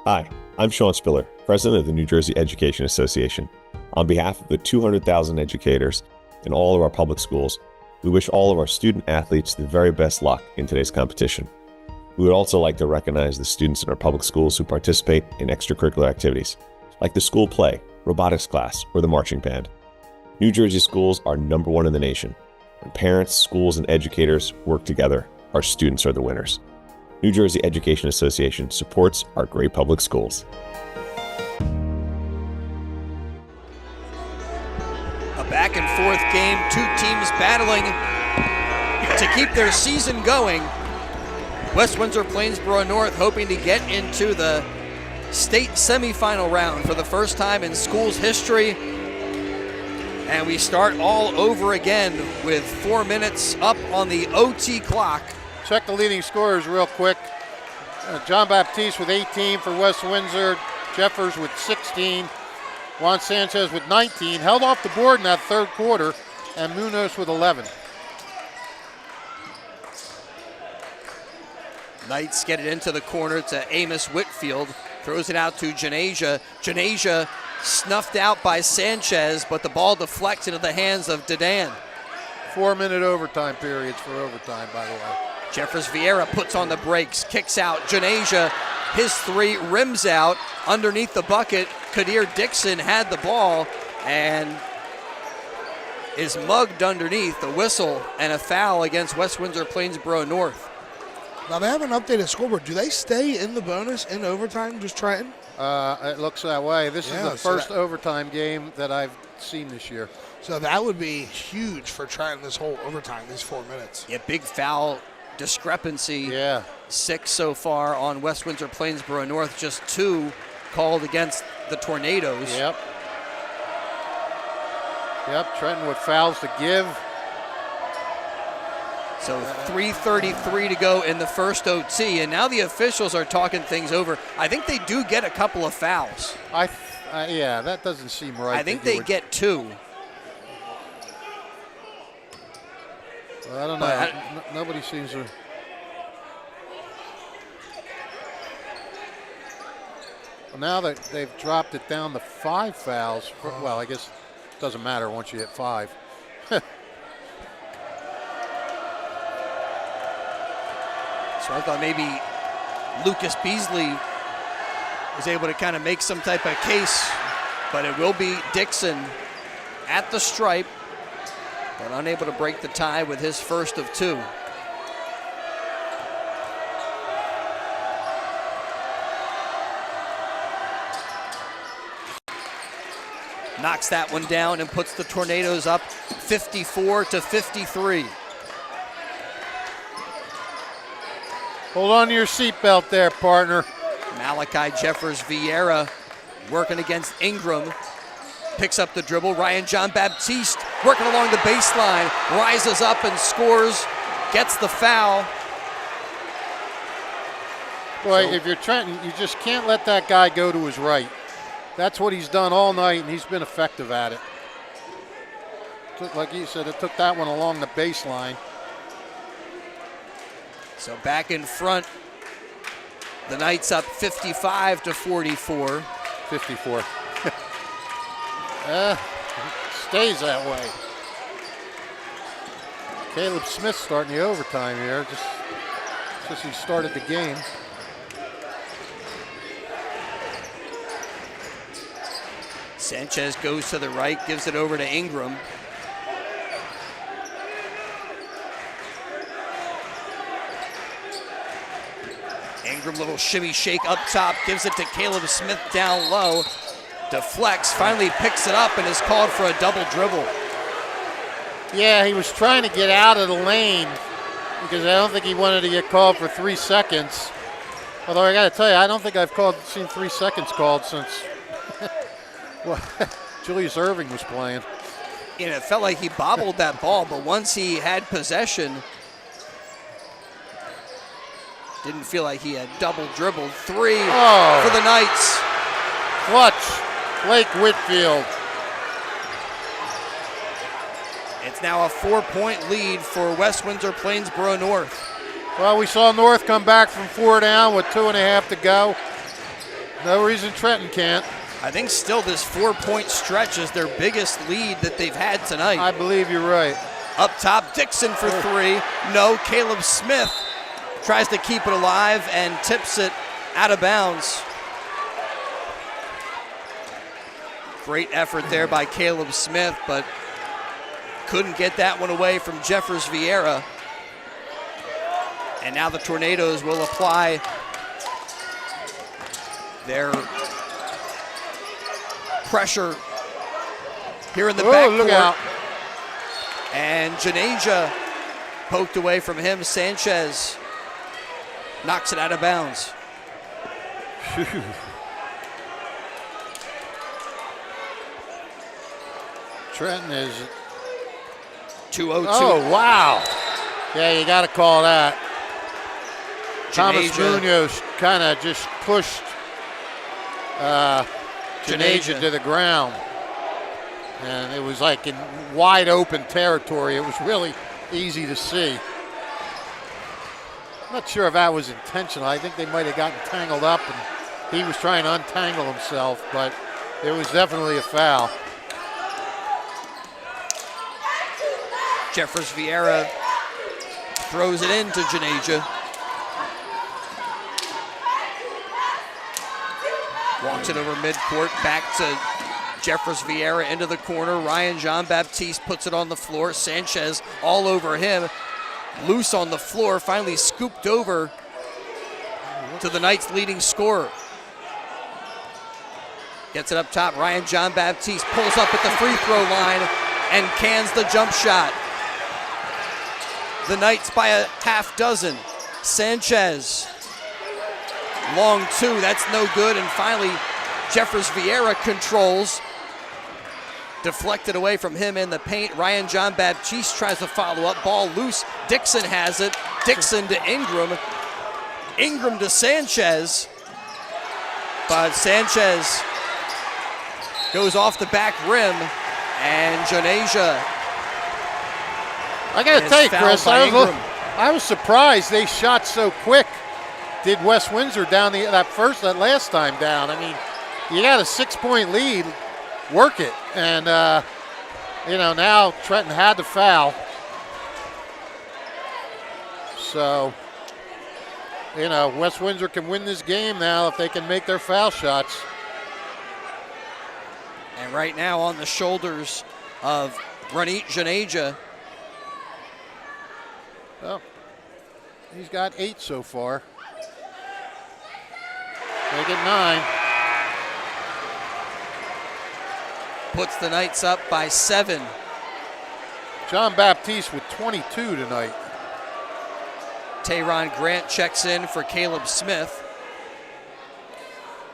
S5: Hi, I'm Sean Spiller, President of the New Jersey Education Association. On behalf of the 200,000 educators in all of our public schools, we wish all of our student athletes the very best luck in today's competition. We would also like to recognize the students in our public schools who participate in extracurricular activities, like the school play, robotics class, or the marching band. New Jersey schools are #1 in the nation. When parents, schools, and educators work together, our students are the winners. New Jersey Education Association supports our great public schools.
S2: A back and forth game, 2 teams battling to keep their season going. West Windsor-Plainsboro North hoping to get into the state semifinal round for the first time in school's history. And we start all over again with 4 minutes up on the OT clock.
S3: Check the leading scorers real quick. John Baptiste with 18 for West Windsor. Jeffers with 16. Juan Sanchez with 19. Held off the board in that third quarter. And Munoz with 11.
S2: Knights get it into the corner to Amos Whitfield. Throws it out to Janasia. Janasia snuffed out by Sanchez, but the ball deflects into the hands of Dedan.
S3: 4-minute overtime periods for overtime, by the way.
S2: Jeffers Vieira puts on the brakes, kicks out. Janasia, his 3 rims out underneath the bucket. Kadir Dixon had the ball and is mugged underneath. The whistle and a foul against West Windsor-Plainsboro North.
S4: Now they have an updated scoreboard. Do they stay in the bonus in overtime, just Trenton?
S3: It looks that way. This is the first overtime game that I've seen this year.
S4: So that would be huge for Trenton this whole overtime, these 4 minutes.
S2: Yeah, big foul discrepancy.
S3: Yeah.
S2: 6 so far on West Windsor-Plainsboro North, just 2 called against the Tornadoes.
S3: Yep, Trenton with fouls to give.
S2: So 3:33 to go in the first OT, and now the officials are talking things over. I think they do get a couple of fouls.
S3: Yeah, that doesn't seem right.
S2: I think they get 2.
S3: Well, I don't know. Nobody seems to. Well, now that they've dropped it down to 5 fouls, well, I guess it doesn't matter once you hit 5.
S2: So I thought maybe Lucas Beasley was able to kind of make some type of case, but it will be Dixon at the stripe, but unable to break the tie with his first of two. Knocks that one down and puts the Tornadoes up 54-53.
S3: Hold on to your seatbelt there, partner.
S2: Malachi Jeffers Vieira working against Ingram. Picks up the dribble. Ryan John Baptiste working along the baseline. Rises up and scores. Gets the foul.
S3: Boy, if you're Trenton, you just can't let that guy go to his right. That's what he's done all night, and he's been effective at it. Like you said, it took that one along the baseline.
S2: So back in front. The Knights up 55-44.
S3: 54. Stays that way. Caleb Smith starting the overtime here, just since he started the game.
S2: Sanchez goes to the right, gives it over to Ingram. Ingram, little shimmy shake up top, gives it to Caleb Smith down low. Deflects, finally picks it up and is called for a double dribble.
S3: Yeah, he was trying to get out of the lane because I don't think he wanted to get called for 3 seconds. Although I got to tell you, I don't think I've seen 3 seconds called since Julius Irving was playing.
S2: And it felt like he bobbled that ball, but once he had possession, didn't feel like he had double dribbled. Three for the Knights.
S3: Clutch, Blake Whitfield.
S2: It's now a 4-point lead for West Windsor-Plainsboro North.
S3: Well, we saw North come back from 4 down with 2.5 to go. No reason Trenton can't.
S2: I think still this 4-point stretch is their biggest lead that they've had tonight.
S3: I believe you're right.
S2: Up top, Dixon for three. No, Caleb Smith tries to keep it alive and tips it out of bounds. Great effort there by Caleb Smith, but couldn't get that one away from Jeffers Vieira. And now the Tornadoes will apply their pressure here in the backcourt.
S3: Look out.
S2: And Janeja poked away from him. Sanchez knocks it out of bounds.
S3: Trenton is
S2: 2:02.
S3: Oh, wow. Yeah, you got to call that. Thomas
S2: Janeja.
S3: Munoz kind of just pushed Janeja to the ground. And it was like in wide open territory. It was really easy to see. I'm not sure if that was intentional. I think they might have gotten tangled up and he was trying to untangle himself, but it was definitely a foul.
S2: Jeffers Vieira throws it into Janeja. Walks it over midcourt, back to Jeffers Vieira into the corner. Ryan John Baptiste puts it on the floor. Sanchez all over him. Loose on the floor, finally scooped over to the Knights' leading scorer. Gets it up top. Ryan John Baptiste pulls up at the free throw line and cans the jump shot. The Knights by a half dozen. Sanchez, long two, that's no good. And finally, Jeffers Vieira controls. Deflected away from him in the paint. Ryan John Baptiste tries to follow up. Ball loose. Dixon has it. Dixon to Ingram. Ingram to Sanchez. But Sanchez goes off the back rim. And Janeja.
S3: I got to tell you, Chris, I was surprised they shot so quick. Did West Windsor down that last time down. I mean, you got a 6-point lead. Work it. And, now Trenton had to foul. So West Windsor can win this game now if they can make their foul shots.
S2: And right now on the shoulders of Ranit Janeja.
S3: Well, he's got 8 so far. Make it 9.
S2: Puts the Knights up by 7.
S3: John Baptiste with 22 tonight.
S2: Tayron Grant checks in for Caleb Smith.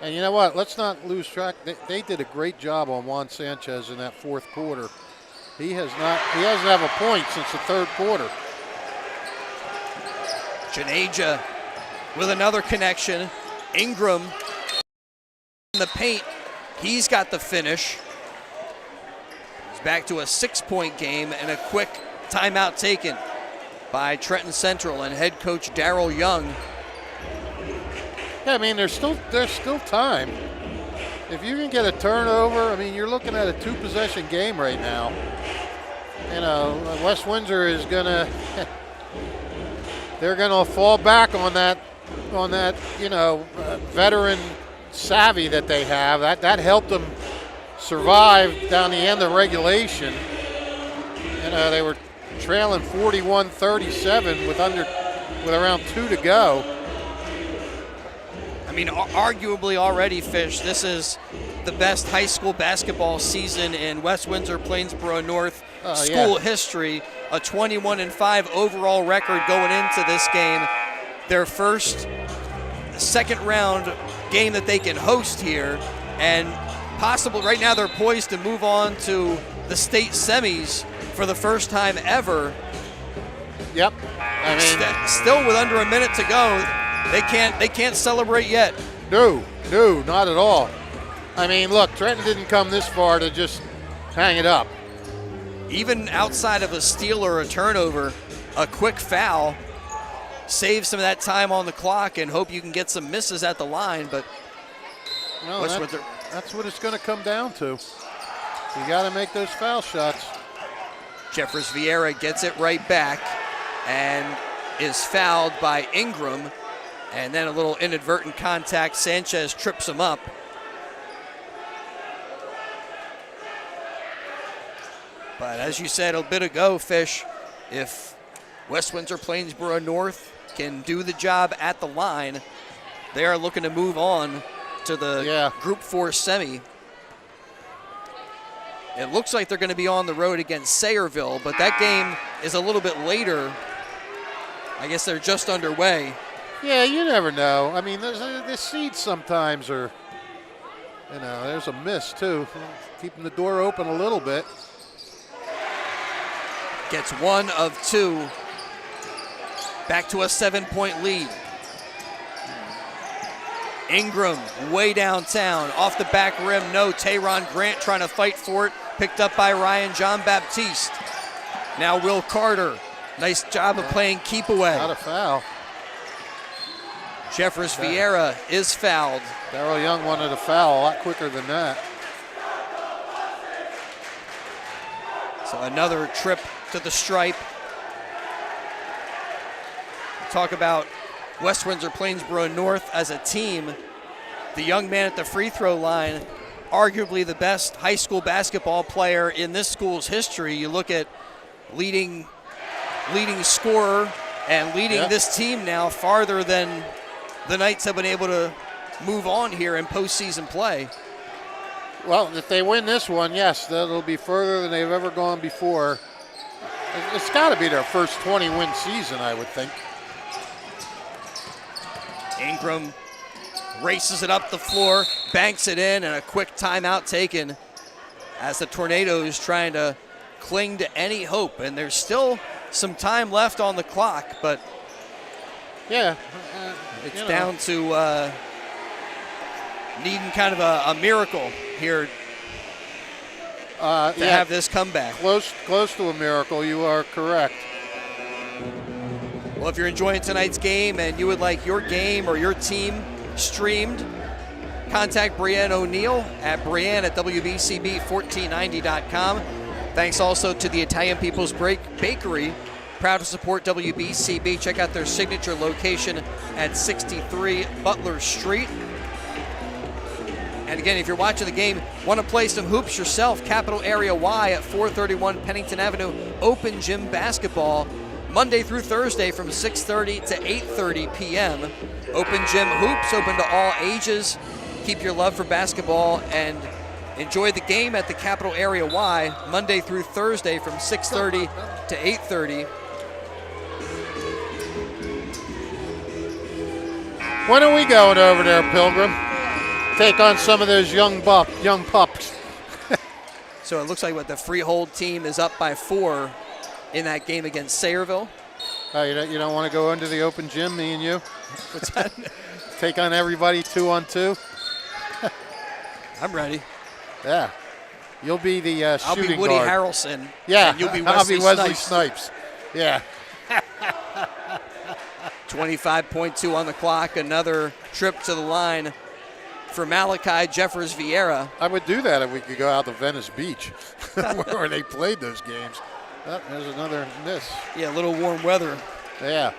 S3: And you know what? Let's not lose track. They did a great job on Juan Sanchez in that fourth quarter. He hasn't have a point since the third quarter.
S2: Janeja with another connection. Ingram in the paint. He's got the finish. He's back to a 6-point game and a quick timeout taken by Trenton Central and head coach Darrell Young.
S3: Yeah, I mean, there's still time. If you can get a turnover, I mean, you're looking at a 2-possession game right now. West Windsor is gonna they're gonna fall back on that veteran savvy that they have. That helped them survive down the end of regulation. They were trailing 41-37 with around 2 to go.
S2: I mean, arguably already, Fish, this is the best high school basketball season in West Windsor-Plainsboro North school history. A 21-5 overall record going into this game. Their first second round game that they can host here, and possible right now they're poised to move on to the state semis for the first time ever.
S3: Yep. I mean,
S2: still with under a minute to go, they can't celebrate yet.
S3: No, not at all. I mean, look, Trenton didn't come this far to just hang it up.
S2: Even outside of a steal or a turnover, a quick foul saves some of that time on the clock and hope you can get some misses at the line. But
S3: that's what it's going to come down to. You got to make those foul shots.
S2: Jeffers Vieira gets it right back and is fouled by Ingram. And then a little inadvertent contact. Sanchez trips him up. But as you said a bit ago, Fish, if West Windsor-Plainsboro North can do the job at the line, they are looking to move on to the Group 4 semi. It looks like they're going to be on the road against Sayreville, but that game is a little bit later. I guess they're just underway.
S3: Yeah, you never know. I mean, the seeds sometimes are, there's a miss too. Keeping the door open a little bit.
S2: Gets 1 of 2. Back to a 7-point lead. Ingram way downtown. Off the back rim, no. Tayron Grant trying to fight for it. Picked up by Ryan John Baptiste. Now Will Carter. Nice job of playing keep away.
S3: Not a foul.
S2: Jeffers Vieira is fouled.
S3: Darrell Young wanted a foul a lot quicker than that.
S2: So another trip to the stripe. Talk about West Windsor-Plainsboro North as a team. The young man at the free throw line, arguably the best high school basketball player in this school's history. You look at leading scorer and leading this team now farther than the Knights have been able to move on here in postseason play.
S3: Well, if they win this one, yes, that'll be further than they've ever gone before. It's got to be their first 20-win season, I would think.
S2: Ingram races it up the floor, banks it in, and a quick timeout taken as the Tornadoes trying to cling to any hope. And there's still some time left on the clock, but it's down to needing kind of a miracle here to have this comeback.
S3: Close to a miracle, you are correct.
S2: Well, if you're enjoying tonight's game and you would like your game or your team streamed, contact Brianne O'Neill at Brianne@WBCB1490.com. Thanks also to the Italian People's Bakery proud to support WBCB. Check out their signature location at 63 Butler Street. And again, if you're watching the game, want to play some hoops yourself, Capital Area Y at 431 Pennington Avenue, open gym basketball, Monday through Thursday from 6:30 to 8:30 p.m. Open gym hoops, open to all ages. Keep your love for basketball and enjoy the game at the Capital Area Y, Monday through Thursday from 6:30 to 8:30.
S3: When are we going over there, Pilgrim? Take on some of those young pups.
S2: So it looks like what the Freehold team is up by 4 in that game against Sayreville.
S3: You don't want to go into the open gym, me and you?
S2: What's that?
S3: Take on everybody 2-on-2?
S2: I'm ready.
S3: Yeah. You'll be the
S2: I'll
S3: shooting
S2: be Woody
S3: guard.
S2: Harrelson.
S3: Yeah,
S2: And you'll be
S3: I'll be Wesley
S2: Snipes.
S3: Snipes. Yeah.
S2: 25.2 on the clock. Another trip to the line for Malachi Jeffers Vieira.
S3: I would do that if we could go out to Venice Beach where they played those games. Oh, there's another miss.
S2: Yeah, a little warm weather.
S3: Yeah.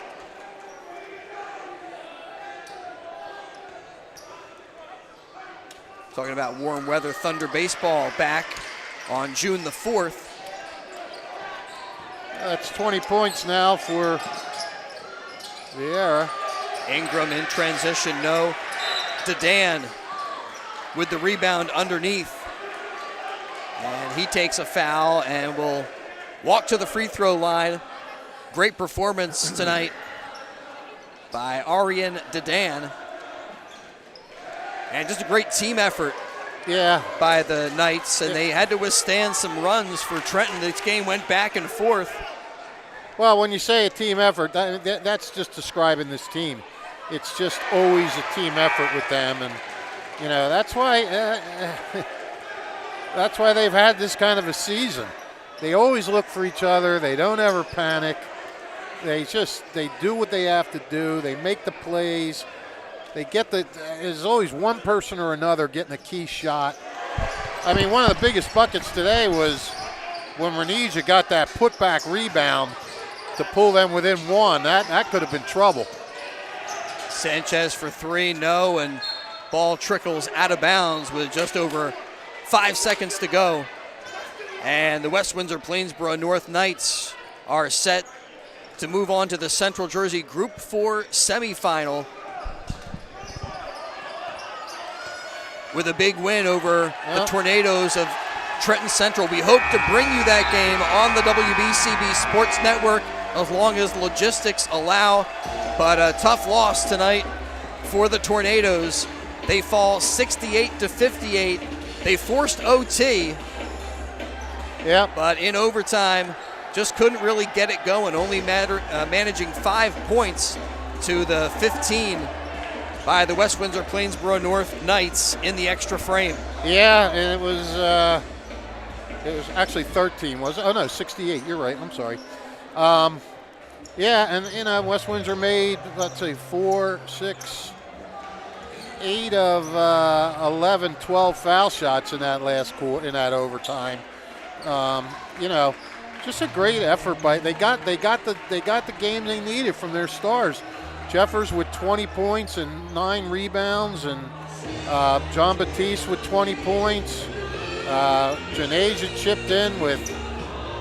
S2: Talking about warm weather, Thunder Baseball back on June the 4th.
S3: That's 20 points now for Vieira.
S2: Ingram in transition, no. Dedan with the rebound underneath. And he takes a foul and will walk to the free throw line. Great performance tonight by Arian Dedan. And just a great team effort by the Knights. And they had to withstand some runs for Trenton. This game went back and forth.
S3: Well, when you say a team effort, that's just describing this team. It's just always a team effort with them. And, you know, that's why they've had this kind of a season. They always look for each other. They don't ever panic. They do what they have to do. They make the plays. There's always one person or another getting a key shot. I mean, one of the biggest buckets today was when Renija got that putback rebound to pull them within one. That could have been trouble.
S2: Sanchez for 3, no, and ball trickles out of bounds with just over 5 seconds to go. And the West Windsor-Plainsboro North Knights are set to move on to the Central Jersey Group 4 semifinal with a big win over the Tornadoes of Trenton Central. We hope to bring you that game on the WBCB Sports Network as long as logistics allow, but a tough loss tonight for the Tornadoes. They fall 68-58. They forced OT, but in overtime just couldn't really get it going, only managing 5 points to the 15 by the West Windsor-Plainsboro North Knights in the extra frame.
S3: Yeah, and it was actually 13, was it? Oh, no, 68. You're right. I'm sorry. Yeah, and, you know, West Windsor made, let's see, 4, 6, 8 of 11, 12 foul shots in that last quarter, in that overtime. You know, just a great effort by they got the game they needed from their stars. Jeffers with 20 points and 9 rebounds, and John Batiste with 20 points. Janasia chipped in with,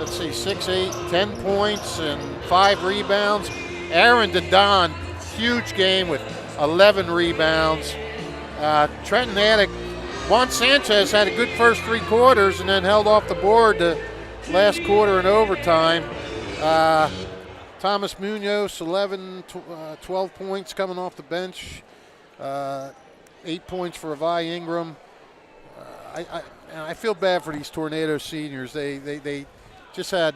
S3: let's see, 6, 8, 10 points and 5 rebounds. Aaron Dedan, huge game with 11 rebounds. Trenton Juan Sanchez had a good first 3 quarters and then held off the board the last quarter in overtime. Thomas Munoz, 12 points coming off the bench. 8 points for Avi Ingram. I feel bad for these Tornado seniors. They just had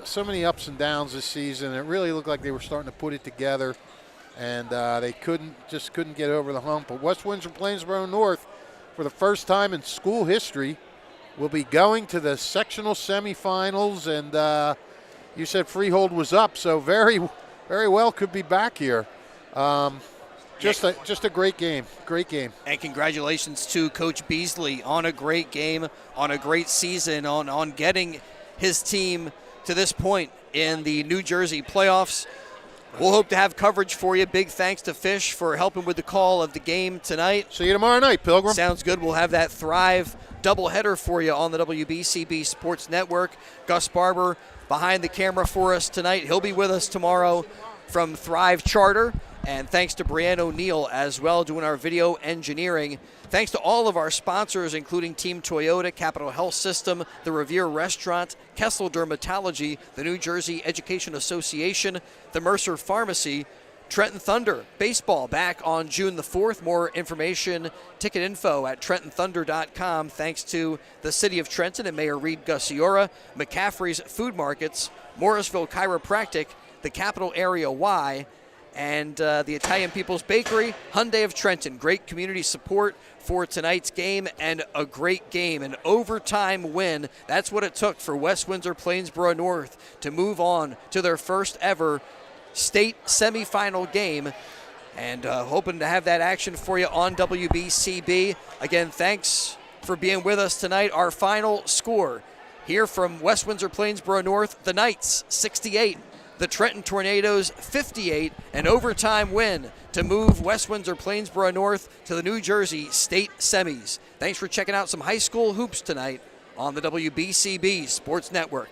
S3: so many ups and downs this season. It really looked like they were starting to put it together, and they couldn't get over the hump. But West Windsor-Plainsboro North, for the first time in school history, will be going to the sectional semifinals, and you said Freehold was up, so very, very well could be back here. Just a great game. Great game.
S2: And congratulations to Coach Beasley on a great game, on a great season, on getting his team to this point in the New Jersey playoffs. We'll hope to have coverage for you. Big thanks to Fish for helping with the call of the game tonight.
S3: See you tomorrow night, Pilgrim.
S2: Sounds good. We'll have that Thrive doubleheader for you on the WBCB Sports Network. Gus Barber behind the camera for us tonight. He'll be with us tomorrow from Thrive Charter. And thanks to Brianne O'Neill as well, doing our video engineering. Thanks to all of our sponsors, including Team Toyota, Capital Health System, the Revere Restaurant, Kessel Dermatology, the New Jersey Education Association, the Mercer Pharmacy, Trenton Thunder. Baseball back on June the 4th. More information, ticket info at trentonthunder.com. Thanks to the City of Trenton and Mayor Reed Gussiora, McCaffrey's Food Markets, Morrisville Chiropractic, the Capital Area Y, and the Italian People's Bakery, Hyundai of Trenton. Great community support for tonight's game, and a great game, an overtime win. That's what it took for West Windsor-Plainsboro North to move on to their first ever state semifinal game, and hoping to have that action for you on WBCB. Again, thanks for being with us tonight. Our final score here from West Windsor-Plainsboro North, the Knights 68, the Trenton Tornadoes 58, an overtime win to move West Windsor-Plainsboro North to the New Jersey State Semis. Thanks for checking out some high school hoops tonight on the WBCB Sports Network.